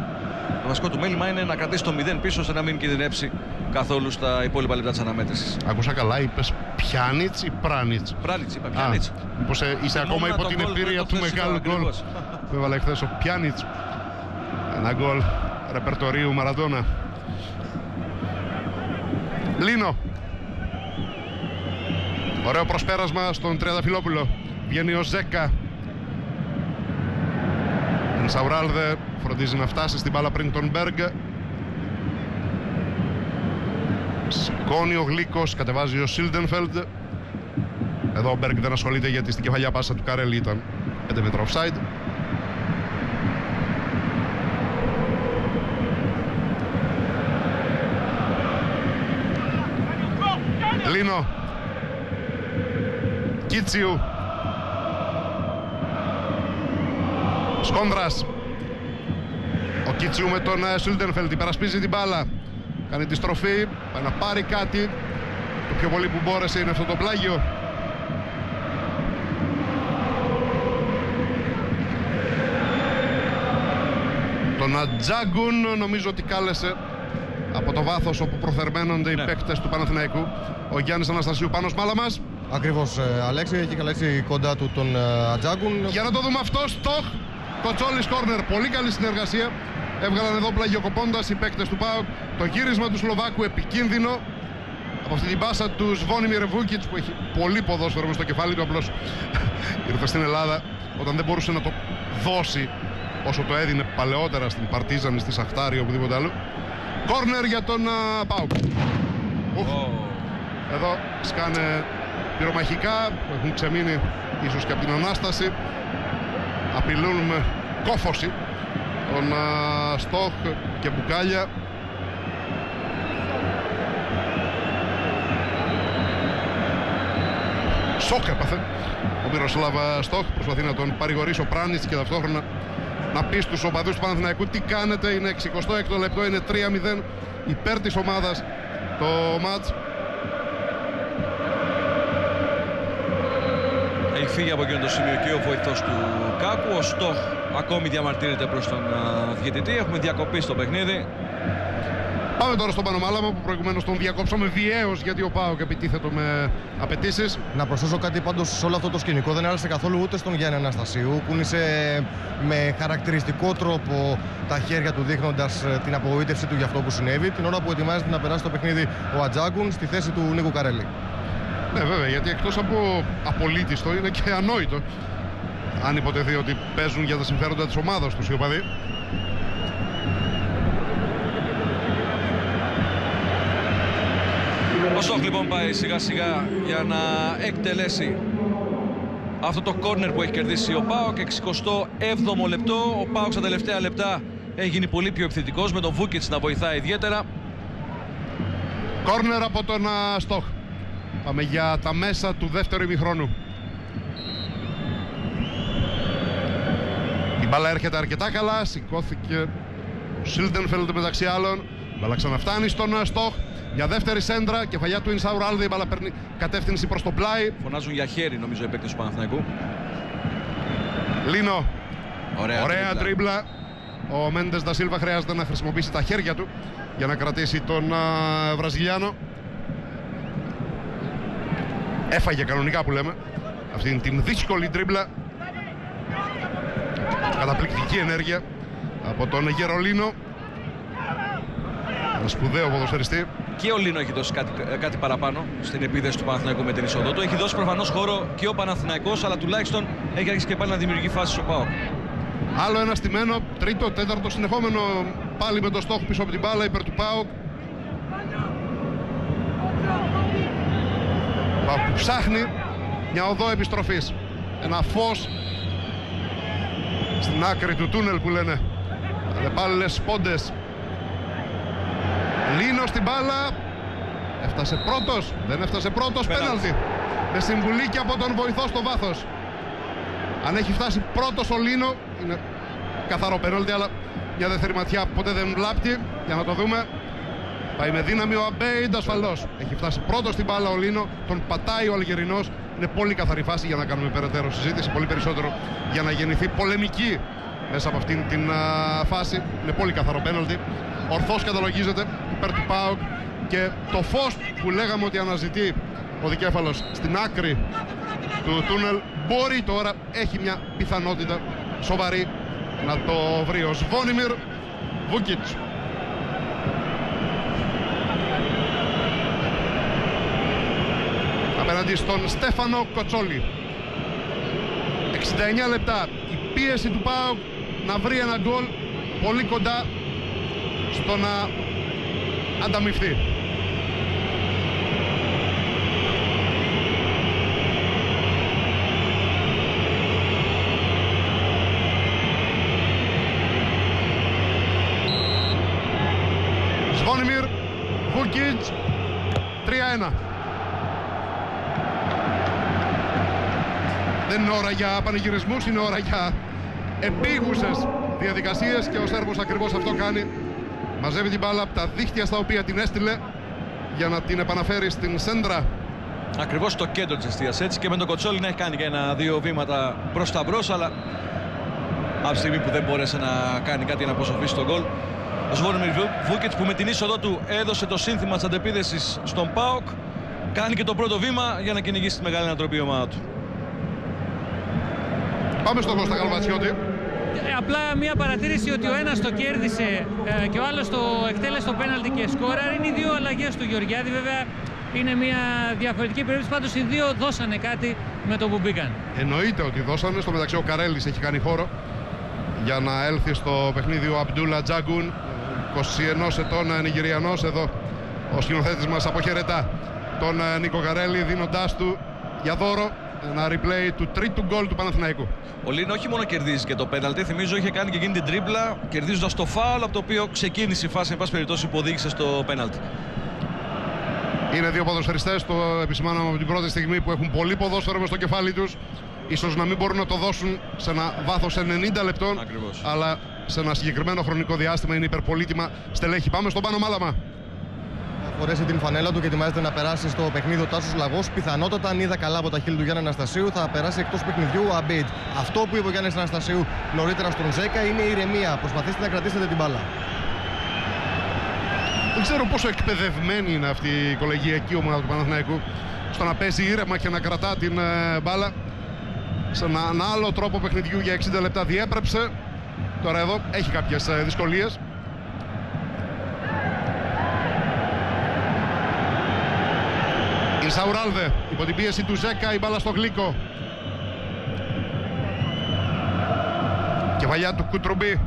Το βασικό του μέλημα είναι να κρατήσει το 0 πίσω, ώστε να μην κινδυνεύσει καθόλου στα υπόλοιπα λεπτά της αναμέτρησης. Άκουσα καλά, είπες Πιάνιτς ή Πράνιτς? Πράνιτς είπα, Πιάνιτς. Μήπως είσαι ακόμα υπό την επίρρεια του μεγάλου γκολ που έβαλε χθες ο Πιάνιτς. Ένα γκολ ρεπερτορίου Μαραντόνα. Λίνο. Ωραίο προσπέρασμα στον Τριανταφυλόπουλο. Βγαίνει ο Ζέκα. Ινσαουράλδε φροντίζει να φτάσει στην μπάλα πριν τον Μπέργκ. Σηκώνει ο Γλίκος, κατεβάζει ο Σίλντενφελντ. Εδώ ο Μπέργκ δεν ασχολείται, γιατί στην κεφαλιά πάσα του Καρέλη ήταν 5 μέτρα offside. Λίνο. Κίτσιου. Σκόνδρας. Ο Κίτσιου με τον Σίλντενφελντ υπερασπίζει την μπάλα. Κάνει τη στροφή, πάει να πάρει κάτι. Το πιο πολύ που μπόρεσε είναι αυτό το πλάγιο. Τον Ατζάγκουν νομίζω ότι κάλεσε από το βάθος όπου προθερμαίνονται οι παίκτες του Παναθηναϊκού. Ο Γιάννης Αναστασίου πάνω μάλα μας. Ακριβώς, Αλέξη, έχει καλέσει κοντά του τον Ατζάγκουν. Για να το δούμε αυτό, στοχ, Κοτσόλης κόρνερ. Πολύ καλή συνεργασία. Έβγαλαν εδώ πλαγιοκοπώντας οι παίκτες του ΠΑΟΚ. Το γύρισμα του Σλοβάκου επικίνδυνο. Από αυτή την πάσα του Σβόνιμιρ Βούκιτς, που έχει πολύ ποδόσφαιρο μες στο κεφάλι του, απλώς ήρθε στην Ελλάδα όταν δεν μπορούσε να το δώσει όσο το έδινε παλαιότερα στην Παρτίζαν, στη Σαχτάρη ή οπουδήποτε άλλο. Κόρνερ για τον ΠΑΟΚ. Εδώ σκάνε πυρομαχικά που έχουν ξεμείνει ίσως και από την Ανάσταση. Απειλούν με κόφωση τον Στοχ και μπουκάλια. Σοκ έπαθε ο Μιροσλάβ Στοχ. Προσπαθεί να τον παρηγορήσει ο Πράνιτς και ταυτόχρονα να πει στους οπαδούς του Παναθηναϊκού τι κάνετε. Είναι 66ο λεπτό, είναι 3-0 υπέρ της ομάδας το μάτς. Έχει φύγει από εκείνο το σημείο και ο βοηθός του Κάκου. Ο Στοχ ακόμη διαμαρτύρεται προς τον διαιτητή. Έχουμε διακοπή στο παιχνίδι. Πάμε τώρα στον Πανομάλαμα, που προηγουμένως τον διακόψαμε βιαίως γιατί ο ΠΑΟΚ επιτίθετο με απαιτήσεις. Να προσθέσω κάτι πάντως σε όλο αυτό το σκηνικό. Δεν άρεσε καθόλου ούτε στον Γιάννη Αναστασίου. Κούνησε με χαρακτηριστικό τρόπο τα χέρια του, δείχνοντας την απογοήτευση του για αυτό που συνέβη, την ώρα που ετοιμάζεται να περάσει το παιχνίδι ο Ατζάγκουν στη θέση του Νίκου Καρέλη. Ναι, βέβαια, γιατί εκτός από απολύτιστο είναι και ανόητο αν υποτεθεί ότι παίζουν για τα συμφέροντα της ομάδας τους οι οπαδοί. Ο Στοχ λοιπόν πάει σιγά σιγά για να εκτελέσει αυτό το κόρνερ που έχει κερδίσει ο ΠΑΟΚ. 67ο λεπτό. Ο ΠΑΟΚ στα τελευταία λεπτά έχει γίνει πολύ πιο επιθετικός, με τον Βούκιτς να βοηθάει ιδιαίτερα. Κόρνερ από τον Στοχ. Πάμε για τα μέσα του δεύτερου ημιχρόνου. Την μπάλα έρχεται αρκετά καλά, σηκώθηκε ο Σίλντενφελντ μεταξύ άλλων. Η μπάλα ξαναφτάνει στον Στοχ για δεύτερη σέντρα, κεφαλιά του Ινσαουράλδε, η μπάλα παίρνει κατεύθυνση προς το πλάι. Φωνάζουν για χέρι νομίζω οι παίκτες του Παναθηναϊκού. Λίνο, ωραία τρίμπλα. τρίμπλα. Ο Μέντες Ντα Σίλβα χρειάζεται να χρησιμοποιήσει τα χέρια του για να κρατήσει τον Βραζιλιάνο. Έφαγε κανονικά που λέμε αυτήν την δύσκολη τρίμπλα. Καταπληκτική ενέργεια από τον Γερολίνο, ένα σπουδαίο ποδοσφαιριστή. Και ο Λίνο έχει δώσει κάτι παραπάνω στην επίδεση του Παναθηναϊκού με την είσοδό του. Έχει δώσει προφανώς χώρο και ο Παναθηναϊκός, αλλά τουλάχιστον έχει αρχίσει και πάλι να δημιουργεί φάσεις ο ΠΑΟΚ. Άλλο ένα στημένο, τρίτο, τέταρτο συνεχόμενο πάλι με το Στόχο πίσω από την μπάλα υπέρ του ΠΑΟΚ. ΠΑΟΚ που ψάχνει μια οδό επιστροφής. Ένα φως στην άκρη του τούνελ που λένε. Πάλες πόντες. Λίνο στην μπάλα. Έφτασε πρώτος, δεν έφτασε πρώτος, πέναλτι. Με συμβουλή και από τον βοηθό στο βάθος. Αν έχει φτάσει πρώτος ο Λίνο, είναι καθαρό πέναλτι, αλλά μια δεύτερη ματιά ποτέ δεν βλάπτει. Για να το δούμε. Πάει με δύναμη ο Αμπέιντ ασφαλώς. Έχει φτάσει πρώτος στην μπάλα ο Λίνο, τον πατάει ο Αλγερινός. Είναι πολύ καθαρή φάση για να κάνουμε περαιτέρω συζήτηση, πολύ περισσότερο για να γεννηθεί πολεμική μέσα από αυτήν την φάση. Είναι πολύ καθαρό πέναλτι. Ορθώς καταλογίζεται υπέρ του ΠΑΟΚ και το φως που λέγαμε ότι αναζητεί ο δικέφαλος στην άκρη του τούνελ μπορεί τώρα, έχει μια πιθανότητα σοβαρή να το βρει ο Σβόνιμιρ Βούκιτς. Απέναντι στον Στέφανο Κοτσόλη. 69 λεπτά. Η πίεση του ΠΑΟΚ να βρει ένα γκολ πολύ κοντά στο να ανταμυφθεί. Σβόνιμιρ Βούκιτς, 3-1. Δεν είναι ώρα για πανηγυρισμούς, είναι ώρα για επίγουσες διαδικασίες και ο Σέρβος ακριβώς αυτό κάνει. Μαζεύει την μπάλα από τα δίχτυα στα οποία την έστειλε για να την επαναφέρει στην σέντρα. Ακριβώς στο κέντρο της εστίας, έτσι, και με τον Κοτσόλη να έχει κάνει και ένα-δύο βήματα προς τα μπρος, αλλά από τη στιγμή που δεν μπόρεσε να κάνει κάτι να αποσοφήσει τον γκολ, ο Σβόνιμιρ Βούκιτς, που με την είσοδό του έδωσε το σύνθημα της αντεπίδεσης στον ΠΑΟΚ, κάνει και το πρώτο βήμα για να κυνηγήσει τη μεγάλη ανατροπή η ομάδα του. Πάμε στον Κώστα Καλβατσιώτη. Απλά μια παρατήρηση ότι ο ένας το κέρδισε και ο άλλος το εκτέλεσε το πέναλτι και σκόραρ. Είναι οι δύο αλλαγές του Γεωργιάδη. Βέβαια είναι μια διαφορετική περίπτωση. Πάντως οι δύο δώσανε κάτι με το που μπήκαν. Εννοείται ότι δώσανε. Στο μεταξύ ο Καρέλης έχει κάνει χώρο για να έλθει στο παιχνίδι ο Αμπντούλα Τζάγκουν, 21 ετών Νιγηριανός. Εδώ ο σκηνοθέτης μας αποχαιρετά τον Νίκο Καρέλη, δίνοντάς του για δώρο ένα replay του τρίτου γκολ του Παναθηναϊκού. Ο Λίνο όχι μόνο κερδίζει και το πέναλτι, θυμίζω είχε κάνει και εκείνη την τρίπλα, κερδίζοντας το φάουλ, από το οποίο ξεκίνησε η φάση, εν πάση περιπτώσει, που οδήγησε στο πέναλτι. Είναι δύο ποδοσφαιριστές, το επισημάναμε από την πρώτη στιγμή, που έχουν πολύ ποδόσφαιρο μες στο κεφάλι τους. Ίσως να μην μπορούν να το δώσουν σε ένα βάθος 90 λεπτών. Ακριβώς. Αλλά σε ένα συγκεκριμένο χρονικό διάστημα είναι υπερπολίτημα στελέχη. Πάμε στον Πάνο Μάλαμα. Φορέσει την φανέλα του και ετοιμάζεται να περάσει στο παιχνίδι ο Τάσος Λαγός. Πιθανότατα, αν είδα καλά από τα χείλη του Γιάννη Αναστασίου, θα περάσει εκτός παιχνιδιού ο Αμπέιτ. Αυτό που είπε ο Γιάννης Αναστασίου νωρίτερα στον Ζέκα είναι η ηρεμία. Προσπαθήστε να κρατήσετε την μπάλα. Δεν ξέρω πόσο εκπαιδευμένη είναι αυτή η κολεγιακή ομάδα του Παναθηναϊκού στο να παίζει ήρεμα και να κρατά την μπάλα. Σε έναν άλλο τρόπο παιχνιδιού για 60 λεπτά διέπρεψε. Τώρα εδώ έχει κάποιες δυσκολίες. Ινσαουράλδε υπό την πίεση του Ζέκα, η μπάλα στο Γλίκο. Κεφαλιά του Κουτρουμπή.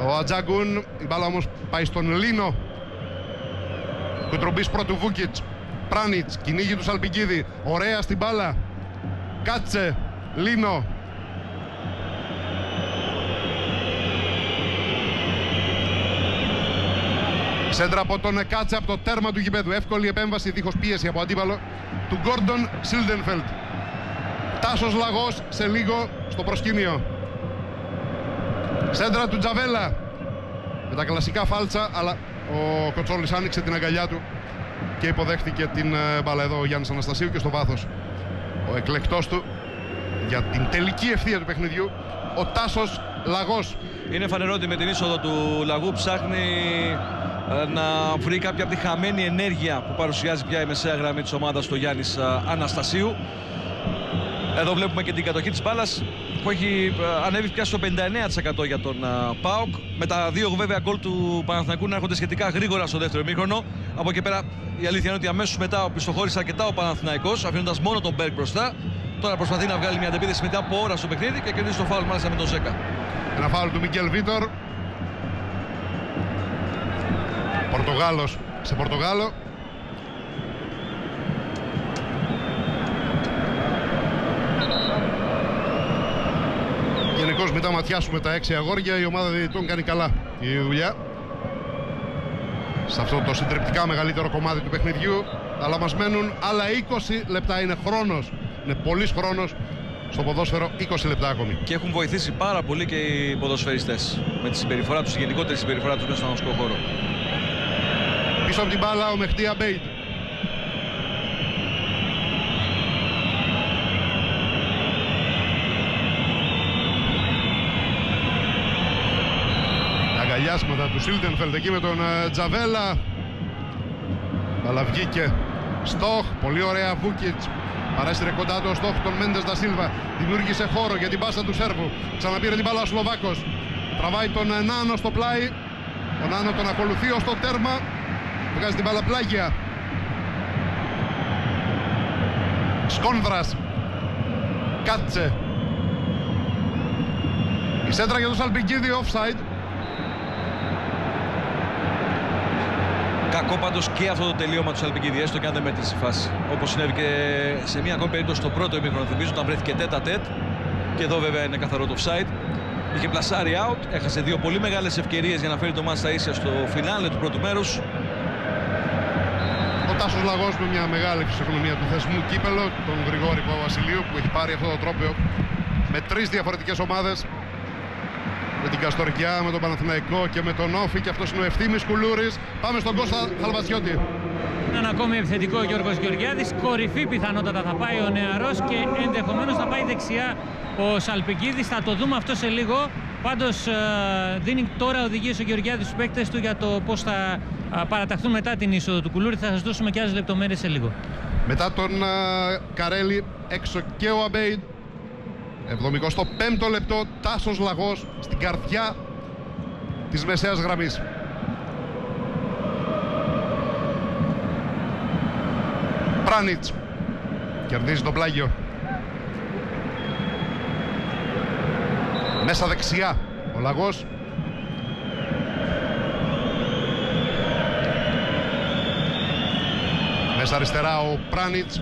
Ο Ατζάγκουν, η μπάλα όμως πάει στον Λίνο. Κουτρουμπής πρώτου Βούκιτς. Πράνιτς, κυνήγι του Σαλπικίδη. Ωραία στην μπάλα. Κάτσε, Λίνο. Σέντρα από τον Κάτσε από το τέρμα του γηπέδου. Εύκολη επέμβαση δίχως πίεση από αντίπαλο του Γκόρντον Σίλντενφελντ. Τάσος Λαγός σε λίγο στο προσκήνιο. Σέντρα του Τζαβέλα με τα κλασικά φάλτσα, αλλά ο Κοτσόλης άνοιξε την αγκαλιά του και υποδέχτηκε την μπάλα. Εδώ ο Γιάννης Αναστασίου και στο βάθος ο εκλεκτός του για την τελική ευθεία του παιχνιδιού, ο Τάσος Λαγός. Είναι φανερό ότι με την είσοδο του Λαγού ψάχνει να βρει κάποια από τη χαμένη ενέργεια που παρουσιάζει πια η μεσαία γραμμή της ομάδας του Γιάννης Αναστασίου. Εδώ βλέπουμε και την κατοχή της μπάλας που έχει ανέβει πια στο 59% για τον ΠΑΟΚ. Με τα δύο βέβαια γκολ του Παναθηναϊκού να έρχονται σχετικά γρήγορα στο δεύτερο ημίχρονο. Από εκεί πέρα η αλήθεια είναι ότι αμέσως μετά πιστοχώρησε αρκετά ο Παναθηναϊκός, αφήνοντας μόνο τον Μπέργκ μπροστά. Τώρα προσπαθεί να βγάλει μια αντεπίθεση μετά από ώρα στο παιχνίδι και κερδίζει το φάουλ μάλιστα με τον Ζέκα. Ένα φάουλ του Μικέλ Βίτορ. Πορτογάλος σε Πορτογάλο. Γενικώς μετά ματιάσουμε τα 6 αγόρια, η ομάδα διαιτητών κάνει καλά η δουλειά σε αυτό το συντριπτικά μεγαλύτερο κομμάτι του παιχνιδιού, αλλά μας μένουν άλλα 20 λεπτά. Είναι χρόνος, είναι πολύς χρόνος στο ποδόσφαιρο, 20 λεπτά ακόμη. Και έχουν βοηθήσει πάρα πολύ και οι ποδοσφαιριστές με τη συμπεριφορά τους, τη γενικότερη συμπεριφορά τους μέσα στον αγωνιστικό χώρο. Πίσω από την μπάλα ο Μεχτή Αμπέιτ. Αγκαλιάσματα του Σίλτενφελντ εκεί με τον Τζαβέλα. Αλλά βγήκε Στοχ, πολύ ωραία Βούκιτς. Παρέστηρε κοντά του ο Στοχ τον Μέντες Ντα Σίλβα. Δημιούργησε χώρο για την πάσα του Σέρβου. Ξαναπήρε την μπάλα ο Σλοβάκος. Τραβάει τον Νάνο στο πλάι. Ο Νάνο τον ακολουθεί ως το τέρμα. Βγάζει την μπάλα πλάγια. Σκόνδρας. Κάτσε. Η σέντρα για τον Σαλπικίδη, offside. Κακό πάντως και αυτό το τελείωμα του Σαλπικίδη, έστω και αν δεν μέτρησε η φάση. Όπως συνέβη και σε μια ακόμη περίπτωση στο πρώτο ημίχρονο, θυμίζω, όταν βρέθηκε τέτα-τέτ. Και εδώ βέβαια είναι καθαρό το offside. Είχε πλασάρει out, έχασε δύο πολύ μεγάλες ευκαιρίες για να φέρει το μάτς στα ίσια στο φινάλε του πρώτου μέρους. Ο Τάσος Λαγός με μια μεγάλη φυσιογνωμία του θεσμού κύπελο, τον Γρηγόρη Παπαβασιλείου, που έχει πάρει αυτό το τρόπαιο με 3 διαφορετικές ομάδες. Με την Καστοριά, με τον Παναθηναϊκό και με τον Όφη, και αυτός είναι ο Ευθύμης Κουλούρης. Πάμε στον Κώστα Χαλβατσιώτη. Έναν ακόμη επιθετικό ο Γιώργος Γεωργιάδης. Κορυφή πιθανότατα θα πάει ο νεαρός και ενδεχομένως θα πάει δεξιά ο Σαλπικίδης. Θα το δούμε αυτό σε λίγο. Πάντως δίνει τώρα οδηγίες ο Γεωργιάδης στους παίκτες του για το πώς θα παραταχθούν μετά την είσοδο του Κουλούρη. Θα σας δώσουμε και άλλες λεπτομέρειες σε λίγο. Μετά τον Καρέλη έξω και ο Αμπέιντ. 75ο λεπτό, Τάσος Λαγός στην καρδιά της μεσαίας γραμμής. Πράνιτς κερδίζει το πλάγιο. Μέσα δεξιά ο Λαγός. Μέσα αριστερά ο Πράνιτς.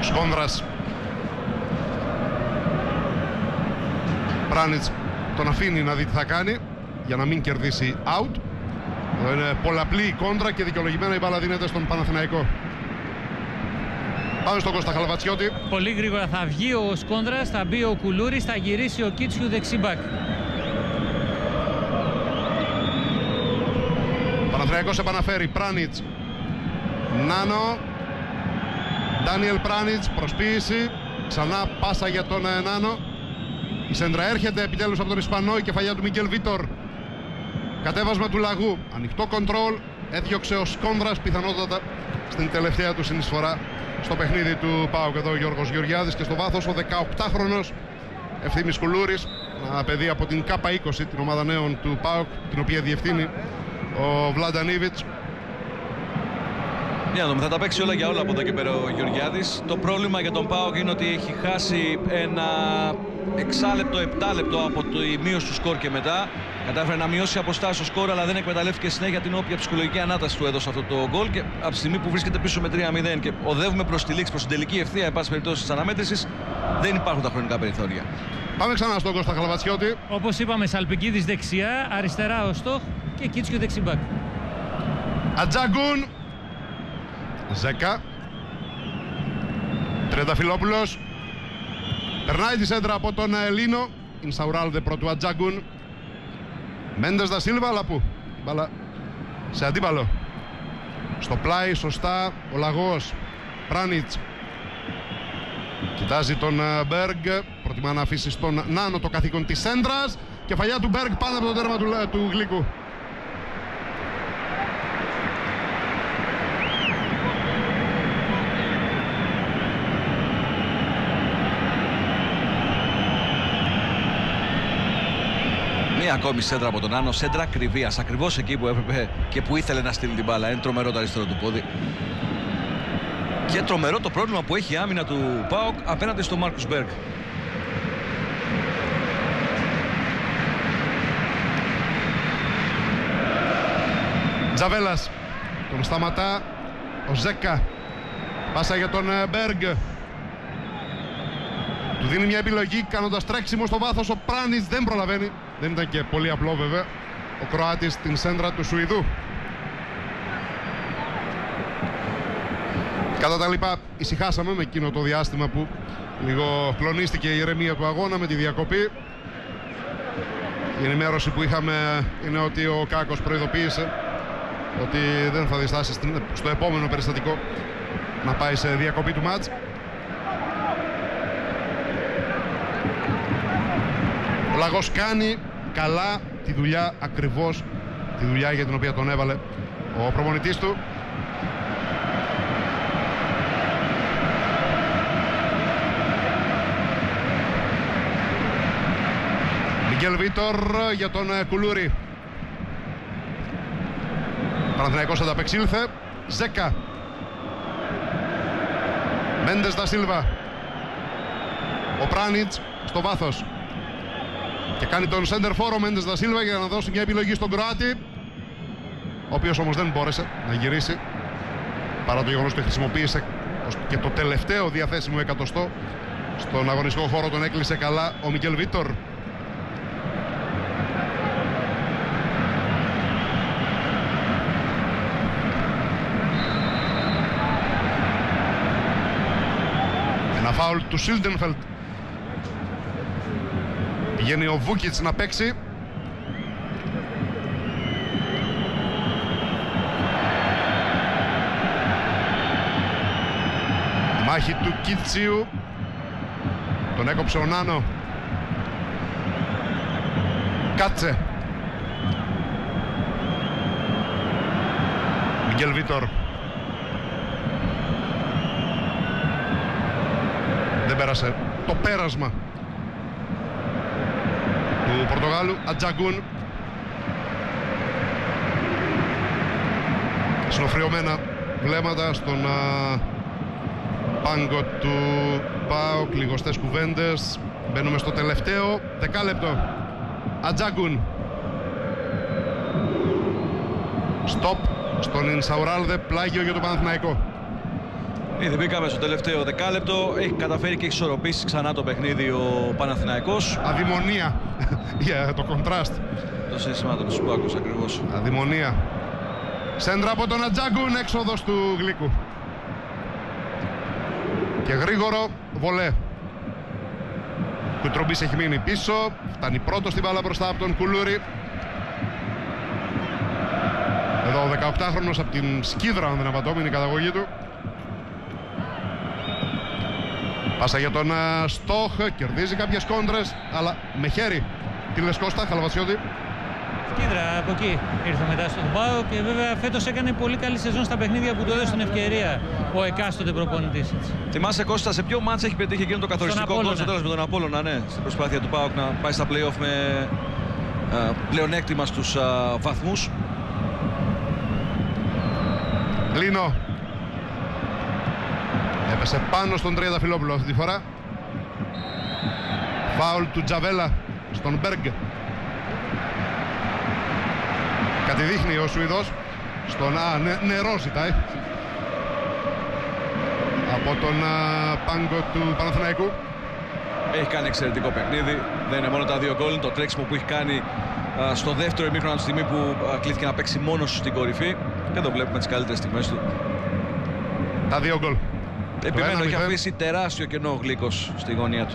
Σκόνδρας. Πράνιτς τον αφήνει να δει τι θα κάνει για να μην κερδίσει out. Εδώ είναι πολλαπλή η κόντρα και δικαιολογημένα η μπάλα δίνεται στον Παναθηναϊκό. Πάμε στον Κώστα Χαλβατσιώτη. Πολύ γρήγορα θα βγει ο Σκόνδρας, θα μπει ο Κουλούρης, θα γυρίσει ο Κίτσιου δεξιμπακ. Παναθηναϊκός επαναφέρει. Πράνιτς. Νάνο. Ντάνιελ Πράνιτς, προσποίηση. Ξανά πάσα για τον Νάνο. Η σέντρα έρχεται επιτέλους από τον Ισπανό, η κεφαλιά του Μικέλ Βίτορ. Κατέβασμα του Λαγού. Ανοιχτό κοντρόλ. Έδιωξε ο Σκόνδρας πιθανότατα στην τελευταία του συνεισφορά στο παιχνίδι του ΠΑΟΚ. Εδώ ο Γιώργος Γεωργιάδης και στο βάθος ο 18χρονος Ευθύμης Κουλούρης. Ένα παιδί από την K20, την ομάδα νέων του ΠΑΟΚ, την οποία διευθύνει ο Βλάνταν Ήβιτς. Για να δούμε, θα τα παίξει όλα για όλα από εδώ και πέρα ο Γεωργιάδης. Το πρόβλημα για τον ΠΑΟΚ είναι ότι έχει χάσει ένα 6λεπτο, 7λεπτο από τη μείωση του σκορ και μετά. Κατάφερε να μειώσει αποστάσεις στο σκορ, αλλά δεν εκμεταλλεύτηκε συνέχεια την όποια ψυχολογική ανάταση του έδωσε αυτό το γκολ. Και από τη στιγμή που βρίσκεται πίσω με 3-0 και οδεύουμε προς τη λήξη, προς την τελική ευθεία, εν πάση περιπτώσει της αναμέτρησης, δεν υπάρχουν τα χρονικά περιθώρια. Πάμε ξανά στον Κώστα Χαλβατσιώτη. Όπως είπαμε, Σαλπικίδης δεξιά, αριστερά ο Στοχ και Κίτσιου δεξιμπακ. Ατζάγκουν. Ζέκα. Τριανταφυλόπουλος περνάει τη σέντρα από τον Λίνο. Ινσαουράλδε πρωτού Ατζάγκουν. Μέντες Δα Σίλβα, αλλά πού? Μπαλά σε αντίπαλο. Στο πλάι, σωστά, ο Λαγός. Πράνιτς. Κοιτάζει τον Μπέργκ. Προτιμά να αφήσει στον Νάνο το καθήκον της σέντρας. Κεφαλιά του Μπέργκ πάνω από το τέρμα του Γλύκου. Μία ακόμη σέντρα από τον Νάνο, σέντρα ακριβίας, ακριβώς εκεί που έπρεπε και που ήθελε να στείλει την μπάλα. Είναι τρομερό το αριστερό του πόδι. Και τρομερό το πρόβλημα που έχει η άμυνα του ΠΑΟΚ απέναντι στον Μάρκους Μπέργκ. Τζαβέλας, τον σταματά ο Ζέκα. Πάσα για τον Μπέργκ. Του δίνει μια επιλογή κάνοντας τρέξιμο στο βάθος. Ο Πράνιτς δεν προλαβαίνει. Δεν ήταν και πολύ απλό βέβαια. Ο Κροάτης την σέντρα του Σουηδού. Κατά τα λοιπά, ησυχάσαμε με εκείνο το διάστημα που λίγο κλονίστηκε η ηρεμία του αγώνα με τη διακοπή. Η ενημέρωση που είχαμε είναι ότι ο Κάκος προειδοποίησε ότι δεν θα διστάσει στο επόμενο περιστατικό να πάει σε διακοπή του μάτς. Ο Λαγός κάνει καλά τη δουλειά, ακριβώς τη δουλειά για την οποία τον έβαλε ο προπονητής του. Μιγγέλ Βίτορ για τον Κουλούρη. Παναθηναϊκός ανταπεξήλθε. Ζέκα. Μέντες Δα Σίλβα. Ο Πράνιτς στο βάθος. Και κάνει τον σέντερ φόρο Μέντες Δα Σίλβα για να δώσει μια επιλογή στον Κροάτη, ο οποίος όμως δεν μπόρεσε να γυρίσει, παρά το γεγονός ότι χρησιμοποίησε και το τελευταίο διαθέσιμο εκατοστό στον αγωνιστικό χώρο. Τον έκλεισε καλά ο Μιγγέλ Βίτορ. Ένα φάουλ του Σίλντενφελτ. Πηγαίνει ο Βούκιτς να παίξει. Η μάχη του Κίτσιου. Τον έκοψε ο Νάνο. Κάτσε. Μιγγέλ Βίτορ. Δεν πέρασε το πέρασμα του Πορτογάλου. Ατζάγκουν. Συνοφριωμένα βλέμματα στον πάγκο του ΠΑΟΚ, λιγοστές κουβέντες. Μπαίνουμε στο τελευταίο δεκάλεπτο. Ατζάγκουν. Στοπ στον Ινσαουράλδε, πλάγιο για το Παναθηναϊκό. Ήδη μπήκαμε στο τελευταίο δεκάλεπτο. Έχει καταφέρει και έχει ισορροπήσει ξανά το παιχνίδι ο Παναθηναϊκός. Αδημονία για το κοντράστ. Το σύστημα των Σουμπάκος ακριβώς. Αδημονία. Σέντρα από τον Ατζάγκουν, έξοδος του Γλύκου. Και γρήγορο βολέ. Κουτρομπής έχει μείνει πίσω. Φτάνει πρώτο στην μπάλα μπροστά από τον Κουλούρη. Εδώ ο 18χρονος από την Σκίδρα, αν δεν απατώμενη η καταγωγή του. Πάσα για τον Στόχ, κερδίζει κάποιες κόντρες, αλλά με χέρι τη Λεσκώστα, Χαλαβασιώτη. Σκίδρα από εκεί ήρθε μετά στον ΠΑΟΚ και βέβαια φέτος έκανε πολύ καλή σεζόν στα παιχνίδια που του έδωσε την ευκαιρία ο εκάστοτε προπονητής. Θυμάσαι, Κώστα, σε ποιο μάτς έχει πετύχει εκείνο το καθοριστικό γκολ στο τέλος με τον Απόλλωνα, ναι, στην προσπάθεια του ΠΑΟΚ να πάει στα play-off με πλεονέκτημα στους βαθμούς. Λίνο. Έπεσε πάνω στον Τριανταφυλόπουλο αυτή τη φορά. Φάουλ του Τζαβέλα στον Μπέργκ. Κάτι δείχνει ο Σουηδός στον νερό ζητάει από τον πάγκο του Παναθηναϊκού. Έχει κάνει εξαιρετικό παιχνίδι. Δεν είναι μόνο τα δύο γκολ, το τρέξιμο που έχει κάνει στο δεύτερο ημίχρονο, τη στιγμή που κλείθηκε να παίξει μόνος στην κορυφή. Και εδώ βλέπουμε τις καλύτερες στιγμές του. Τα δύο γκολ. Επιμένω, έχει αφήσει τεράστιο κενό ο Γλίκος στη γωνία του.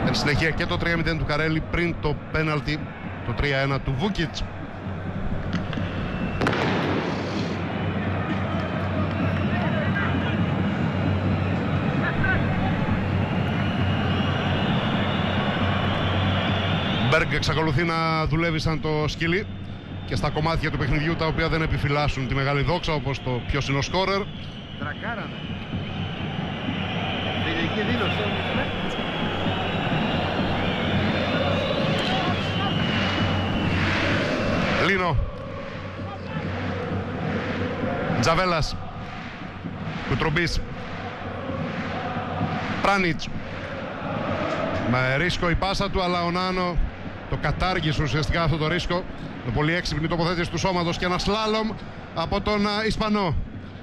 Εν συνεχεία και το 3-0 του Καρέλη πριν το πέναλτι, το 3-1 του Βούκιτς. Μπέργκ εξακολουθεί να δουλεύει σαν το σκυλί και στα κομμάτια του παιχνιδιού τα οποία δεν επιφυλάσσουν τη μεγάλη δόξα, όπως το ποιος είναι ο σκόρερ. Τρακάρανε. Τελική δήλωση. Λίνο. Τζαβέλας. Κουτρουμπής. Πράνιτς. Με ρίσκο η πάσα του, αλλά ο Νάνο το κατάργησε ουσιαστικά αυτό το ρίσκο με πολύ έξυπνη τοποθέτηση του σώματος και ένα σλάλομ από τον Ισπανό.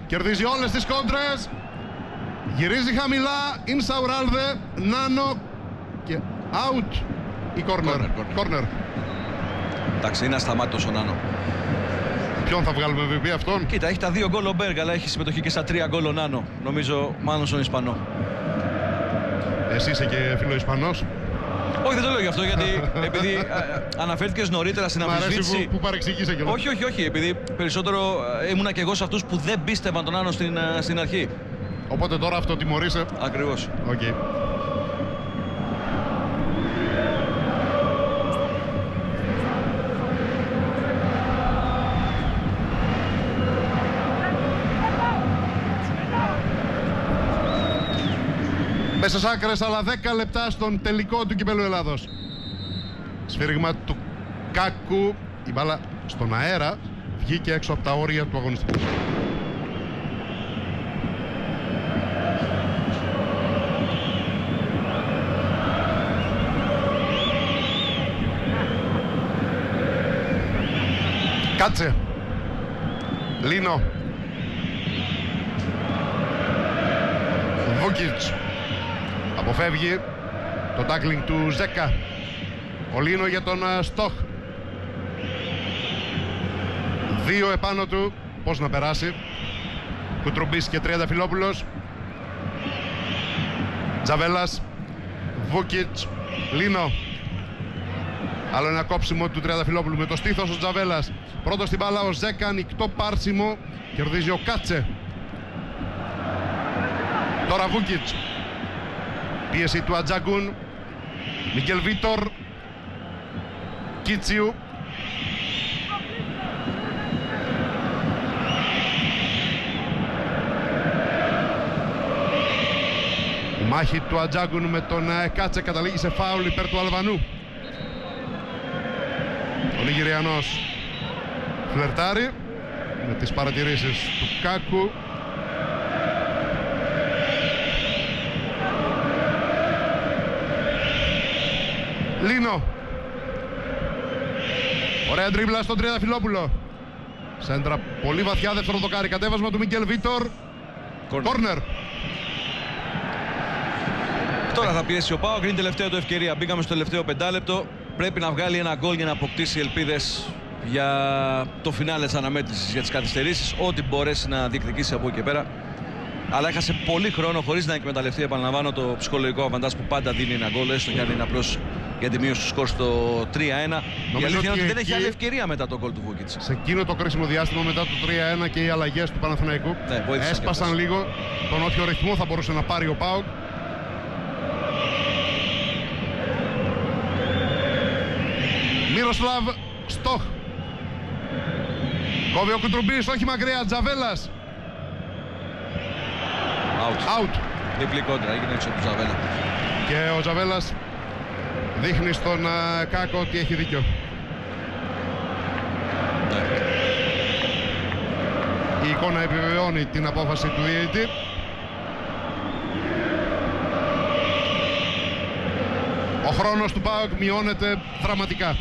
Κερδίζει όλες τις κόντρες, γυρίζει χαμηλά, Ινσαουράλδε, Νάνο και out ή corner. Εντάξει, είναι ασταμάτητος ο Νάνο. Ποιον θα βγάλουμε MVP, αυτόν? Κοίτα, έχει τα 2 γκολ ο Μπέργκ, αλλά έχει συμμετοχή και στα 3 γκολ ο Νάνο. Νομίζω μάλλον στον Ισπανό. Εσύ είσαι και φίλο Ισπανός. Όχι, δεν το λέω γι' αυτό, γιατί επειδή αναφέρθηκες νωρίτερα στην αμφισβήτηση. Που παρεξηγήσε κιόλας. Όχι, επειδή περισσότερο ήμουνα και εγώ σε αυτούς που δεν πίστευαν τον Νάνο στην αρχή. Οπότε τώρα αυτοτιμωρείσαι. Ακριβώς. Okay. Μέσα στις άκρες, αλλά 10 λεπτά στον τελικό του Κυπέλλου Ελλάδος. Σφύριγμα του Κάκου, η μπάλα στον αέρα βγήκε έξω από τα όρια του αγωνιστικού. Κάτσε. Λίνο. Βούκιτς. Αποφεύγει το τάκλινγκ του Ζέκα. Ο Λίνο για τον Στοχ. 2 επάνω του. Πώς να περάσει. Κουτρουμπής και Τριανταφυλόπουλος. Τζαβέλας. Βούκιτς. Λίνο. Άλλο ένα κόψιμο του Τριανταφυλόπουλου με το στήθος ο Τζαβέλας. Πρώτο στην μπάλα ο Ζέκα. Ανοιχτό πάρσιμο. Κερδίζει ο Κάτσε. Τώρα Βούκιτς. Πίεση του Ατζάγκουν. Μικέλ Βίτορ. Κίτσιου. Η μάχη του Ατζάγκουν με τον Κάτσε καταλήγει σε φάουλ υπέρ του Αλβανού. Ο Νιγηριανός φλερτάρει με τις παρατηρήσεις του Κάκου. Λίνο. Ωραία ντρίμπλα στον Τριανταφυλόπουλο. Σέντρα πολύ βαθιά, δεύτερο δοκάρι. Κατέβασμα του Μικέλ Βίτορ. Κόρνερ. Τώρα θα πιέσει ο ΠΑΟΚ, είναι η τελευταία του ευκαιρία. Μπήκαμε στο τελευταίο 5 λεπτό. Πρέπει να βγάλει ένα γκολ για να αποκτήσει ελπίδες για το φινάλε της αναμέτρησης, για τις καθυστερήσεις. Ό,τι μπορέσει να διεκδικήσει από εκεί και πέρα. Αλλά έχασε πολύ χρόνο χωρίς να εκμεταλλευτεί, επαναλαμβάνω, το ψυχολογικό αβαντάζ που πάντα δίνει ένα γκολ, έστω και αν είναι απλώς για τη μείωση του σκορ στο 3-1. Η αλήθεια είναι ότι δεν έχει άλλη ευκαιρία μετά το γκολ του Βούκιτς. Σε εκείνο το κρίσιμο διάστημα μετά το 3-1 και οι αλλαγές του Παναθηναϊκού έσπασαν λίγο τον όποιο ρυθμό θα μπορούσε να πάρει ο ΠΑΟΚ. Μύροσλαβ Στοχ. Κόβει ο Κουτρουμπής, όχι μακριά, Τζαβέλας. Out. Διπλή κόντρα, έγινε έξω από τον Τζαβέλα. Και ο Τζαβέλας δείχνει στον Κάκο ότι έχει δίκιο. Ναι. Η εικόνα επιβεβαιώνει την απόφαση του διαιτητή. Ο χρόνος του ΠΑΟΚ μειώνεται δραματικά.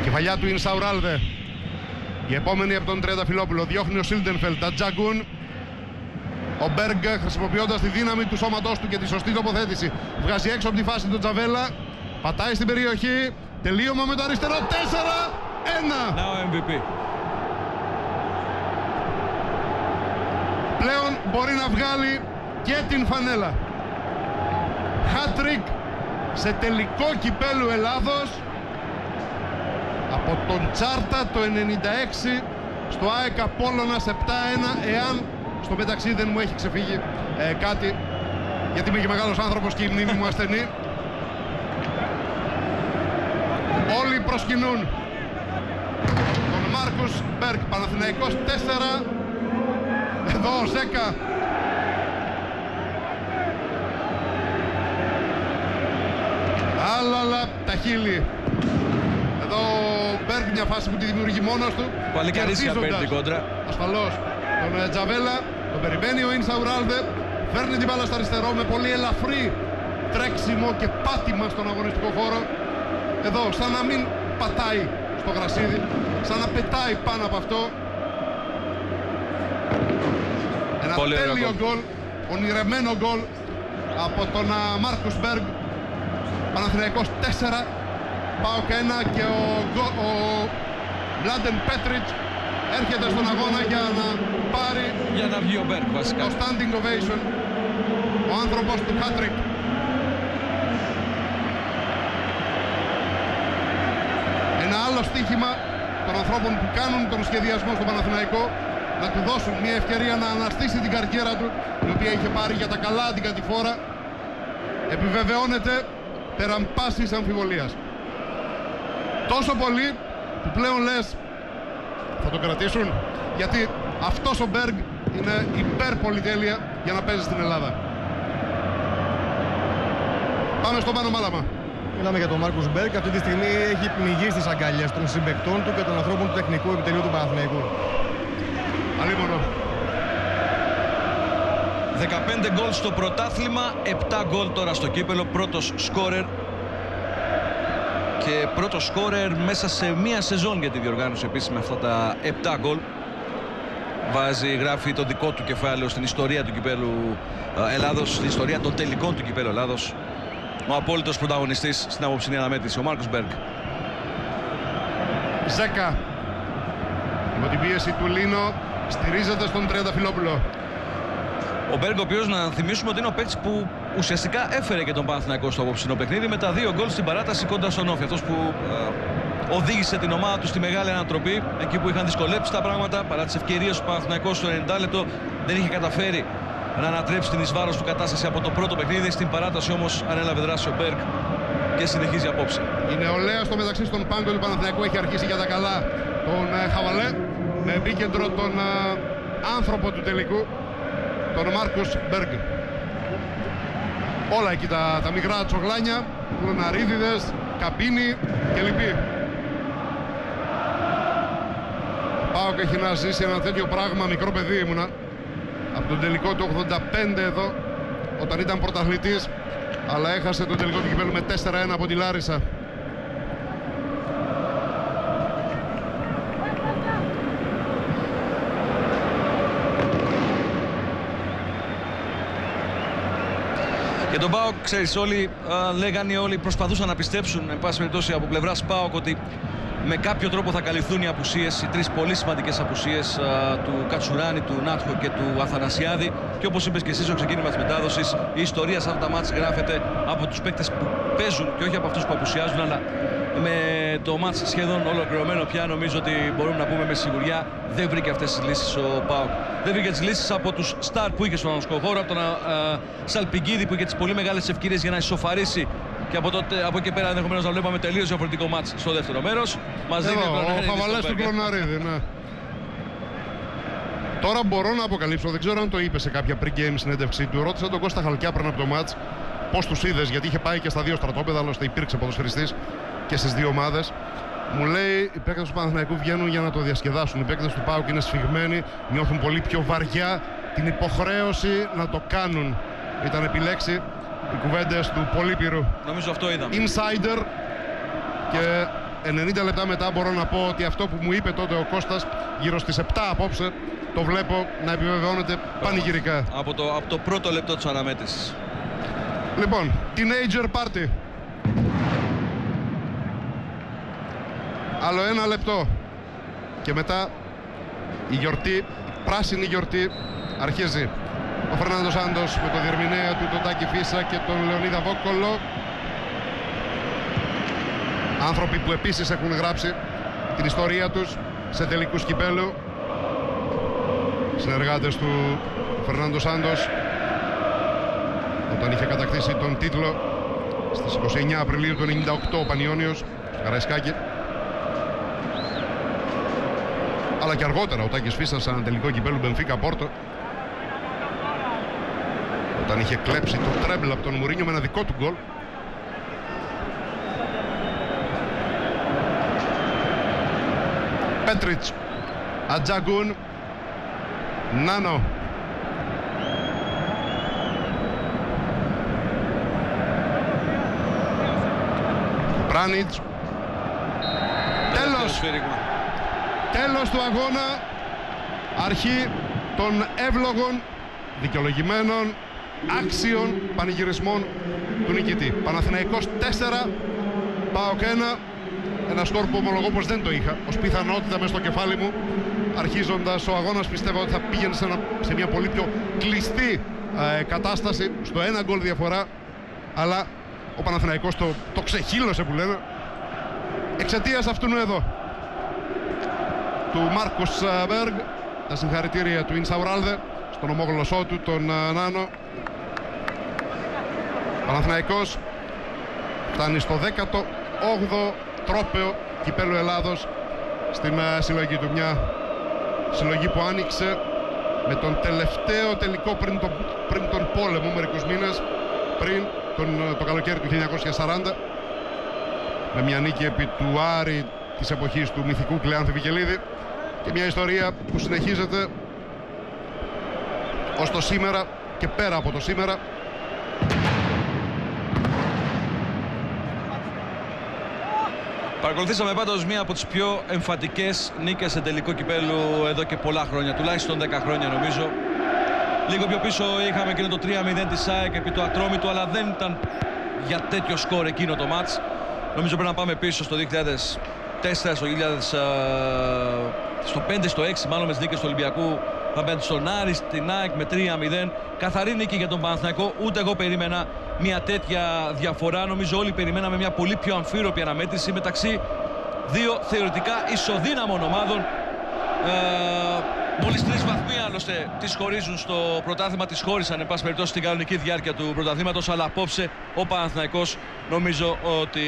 Κεφαλιά του Ινσαουράλδε. Η επόμενη από τον Τριανταφυλόπουλο. Διώχνει ο Σίλντενφελτ. Ατζάγκουν. Ο Μπέργκ, χρησιμοποιώντας τη δύναμη του σώματός του και τη σωστή τοποθέτηση, βγάζει έξω από τη φάση τον Τζαβέλα, πατάει στην περιοχή, τελείωμα με το αριστερό, 4-1. Να ο MVP. Πλέον μπορεί να βγάλει και την φανέλα. Hat-trick σε τελικό κυπέλου Ελλάδος από τον Τσάρτα το 96 στο ΑΕΚ Απόλλωνας 7-1, εάν στο μεταξύ δεν μου έχει ξεφύγει κάτι, γιατί είμαι και μεγάλος άνθρωπος και η μνήμη μου ασθενή. Όλοι προσκυνούν τον Μάρκους Μπέργκ. Παναθηναϊκός 4. Εδώ ο Ζέκα. Άλλαλα τα χείλη. Εδώ ο Μπέργκ, μια φάση που τη δημιουργεί μόνος του. Παλικαρίσια παίρνει την κόντρα. Ασφαλώς τον Τζαβέλα. Τον περιμένει ο Ινσαουράλδε. Φέρνει την μπάλα στο αριστερό με πολύ ελαφρύ τρέξιμο και πάτημα στον αγωνιστικό χώρο. Εδώ σαν να μην πατάει στο γρασίδι, σαν να πετάει πάνω από αυτό. Ένα πολύ τέλειο γκολ, ονειρεμένο γκολ από τον Μάρκους Μπέργκ. Παναθηναϊκός 4, ΠΑΟΚ 1 και ο Μλάντεν Πέτριτς έρχεται στον αγώνα για να πάρει Για να βγει ο Μπέργκ βασικά. το standing ovation, ο άνθρωπος του hat-trick. Ένα άλλο στοίχημα των ανθρώπων που κάνουν τον σχεδιασμό στον Παναθηναϊκό, να του δώσουν μια ευκαιρία να αναστήσει την καριέρα του, η οποία είχε πάρει για τα καλά την κατηφόρα, επιβεβαιώνεται πέραν πάσης αμφιβολίας. Τόσο πολύ που πλέον λες θα το κρατήσουν, γιατί αυτός ο Μπέργκ είναι υπέρ πολυτέλεια για να παίζει στην Ελλάδα. Πάμε στο Πάνο Μάλαμα. Μιλάμε για τον Μάρκους Μπέργκ. Αυτή τη στιγμή έχει πνιγεί στις αγκαλιές των συμπαικτών του και των ανθρώπων του τεχνικού επιτελείου του Παναθηναϊκού. Αλίμονο. 15 γκολ στο πρωτάθλημα, 7 γκολ τώρα στο κύπελο. Πρώτος σκόρερ. Και πρώτος σκόρερ μέσα σε μία σεζόν για τη διοργάνωση επίσης με αυτά τα 7 γκολ. Γράφει το δικό του κεφάλαιο στην ιστορία του κυπέλου Ελλάδος, στην ιστορία των τελικών του κυπέλου Ελλάδος. Ο απόλυτος πρωταγωνιστής στην απόψινή αναμέτρηση, ο Μάρκους Μπέργκ. Ζέκα. Με την πίεση του Λίνο στηρίζεται στον Τριανταφυλόπουλο. Ο Μπέργκ, ο οποίος, να θυμίσουμε ότι είναι ο παίκτης που ουσιαστικά έφερε και τον Παναθηναϊκό στο απόψινό παιχνίδι με τα 2 γκολ στην παράταση κοντά στον Όφη. Αυτός που οδήγησε την ομάδα του στη μεγάλη ανατροπή, εκεί που είχαν δυσκολέψει τα πράγματα παρά τις ευκαιρίες του Παναθηναϊκού στο 90 λεπτό. Δεν είχε καταφέρει να ανατρέψει την εις βάρος του κατάσταση από το πρώτο παιχνίδι. Στην παράταση όμως ανέλαβε δράση ο Μπέργκ και συνεχίζει απόψε. Η νεολαία στο μεταξύ στον πάγκο του Παναθηναϊκού έχει αρχίσει για τα καλά τον Χαβαλέ, με επίκεντρο τον άνθρωπο του τελικού, τον Μάρκους Μπέργκ. Όλα εκεί τα μικρά τσογλάνια, κουρναρίδιδες, καμπίνι και λοιποί. ΠΑΟΚ έχει να ζήσει ένα τέτοιο πράγμα, μικρό παιδί ήμουνα, από τον τελικό του 85 εδώ, όταν ήταν πρωταθλητής, αλλά έχασε τον τελικό του κυπέλλου με 4-1 από τη Λάρισα. Για τον ΠΑΟΚ, ξέρεις, λέγανε όλοι, προσπαθούσαν να πιστέψουν, εν πάση περιπτώσει από πλευράς ΠΑΟΚ, ότι με κάποιο τρόπο θα καλυφθούν οι απουσίες, οι 3 πολύ σημαντικές απουσίες του Κατσουράνη, του Νάτχο και του Αθανασιάδη. Και όπως είπες και εσύ στο ξεκίνημα της μετάδοσης, η ιστορία σε αυτά τα μάτς γράφεται από τους παίκτες που παίζουν και όχι από αυτούς που απουσιάζουν. Αλλά με το μάτς σχεδόν ολοκληρωμένο πια, νομίζω ότι μπορούμε να πούμε με σιγουριά, δεν βρήκε αυτές τις λύσεις ο ΠΑΟΚ. Δεν βρήκε τις λύσεις από τους στάρ που είχε στον αγωνιστικό χώρο, από τον Σαλπικίδη που είχε τις πολύ μεγάλες ευκαιρίες για να ισοφαρίσει. Και από εκεί πέρα ενδεχομένως να βλέπαμε τελείως διαφορετικό μάτς στο δεύτερο μέρος. Μαζί με τον ο Χαβαλές του Κλωναρίδη, ναι. Τώρα μπορώ να αποκαλύψω, δεν ξέρω αν το είπε σε κάποια pre-game συνέντευξή του. Ρώτησα τον Κώστα Χαλκιά πριν από το μάτς πώς τους είδες, γιατί είχε πάει και στα 2 στρατόπεδα, άλλωστε υπήρξε ποδοσφαιριστής και στις 2 ομάδες. Μου λέει, οι παίκτες του Παναθηναϊκού βγαίνουν για να το διασκεδάσουν. Οι παίκτες του ΠΑΟΚ είναι σφιγμένοι, νιώθουν πολύ πιο βαριά την υποχρέωση να το κάνουν. Ήταν επιλέξει οι κουβέντες του Πολύπειρου. Νομίζω αυτό είδαμε. Insider. Και 90 λεπτά μετά μπορώ να πω ότι αυτό που μου είπε τότε ο Κώστας γύρω στις 7 απόψε το βλέπω να επιβεβαιώνεται πανηγυρικά. Από το πρώτο λεπτό της αναμέτρησης. Λοιπόν, teenager party. Άλλο ένα λεπτό. Και μετά η γιορτή, η πράσινη γιορτή αρχίζει. Ο Φερνάντο Σάντος με το διερμηνέα του τον Τάκη Φίσα και τον Λεωνίδα Βόκολο. Άνθρωποι που επίσης έχουν γράψει την ιστορία τους σε τελικούς κυπέλλου. Συνεργάτες του Φερνάντο Σάντος όταν είχε κατακτήσει τον τίτλο στις 29 Απριλίου του 1998 ο Πανιώνιος στο Καραϊσκάκι. Αλλά και αργότερα ο Τάκης Φίσας σε ένα τελικό κυπέλλου Μπενφίκα Πόρτο, όταν είχε κλέψει το τρέμπλ από τον Μουρίνιο με ένα δικό του γκολ. Πέτριτς, Ατζαγκούν, Νάνο. Πράνιτς. Τέλος του αγώνα. Αρχή των εύλογων, δικαιολογημένων, άξιων πανηγυρισμών του νικητή. Παναθηναϊκός 4, ΠΑΟΚ 1. Ένα σκορ που ομολογώ πως δεν το είχα ως πιθανότητα μες στο κεφάλι μου. Αρχίζοντας ο αγώνας πιστεύω ότι θα πήγαινε σε μια πολύ πιο κλειστή κατάσταση, στο ένα γκολ διαφορά. Αλλά ο Παναθηναϊκός το ξεχύλωσε που λένε εξαιτίας αυτού εδώ του Μάρκους Μπέργκ. Τα συγχαρητήρια του Ινσαουράλδε στον ομόγλωσσό του, τον Νάνο. Παναθηναϊκός φτάνει στο 18ο τρόπαιο κυπέλλου Ελλάδος στην συλλογή του. Μια συλλογή που άνοιξε με τον τελευταίο τελικό πριν τον πόλεμο, μερικούς μήνες πριν το καλοκαίρι του 1940, με μια νίκη επί του Άρη της εποχής του μυθικού Κλεάνθη Βικελίδη, και μια ιστορία που συνεχίζεται ως το σήμερα και πέρα από το σήμερα. Παρακολουθήσαμε πάντως μία από τις πιο εμφατικές νίκες σε τελικό κυπέλλου εδώ και πολλά χρόνια, τουλάχιστον 10 χρόνια νομίζω. Λίγο πιο πίσω είχαμε εκείνο το 3-0 της ΑΕΚ επί του Ατρόμητου, αλλά δεν ήταν για τέτοιο σκορ εκείνο το μάτς. Νομίζω πρέπει να πάμε πίσω στο 2004, στο 5, στο 6 μάλλον, με τις νίκες του Ολυμπιακού απέναντι στον Άρη, στην ΑΕΚ με 3-0. Καθαρή νίκη για τον Παναθηναϊκό. Ούτε εγώ περίμενα μια τέτοια διαφορά. Νομίζω όλοι περιμέναμε μια πολύ πιο αμφίροπη αναμέτρηση μεταξύ δύο θεωρητικά ισοδύναμων ομάδων. Μόλις 3 βαθμοί άλλωστε τις χωρίζουν στο πρωτάθλημα, τις χώρισαν εν πάση περιπτώσει στην κανονική διάρκεια του πρωταθλήματος, αλλά απόψε ο Παναθηναϊκός νομίζω ότι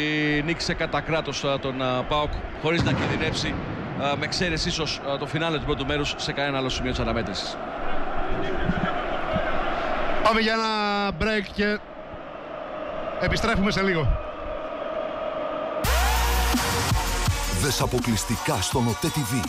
νίκησε κατά κράτος τον ΠΑΟΚ χωρίς να κινδυνεύσει, με εξαίρεση ίσως το φινάλε του πρώτου μέρους, σε κανένα άλλο σημείο της αναμέτρησης. Πάμε για ένα break και επιστρέφουμε σε λίγο. Δες αποκλειστικά στον ΟΤΕ TV.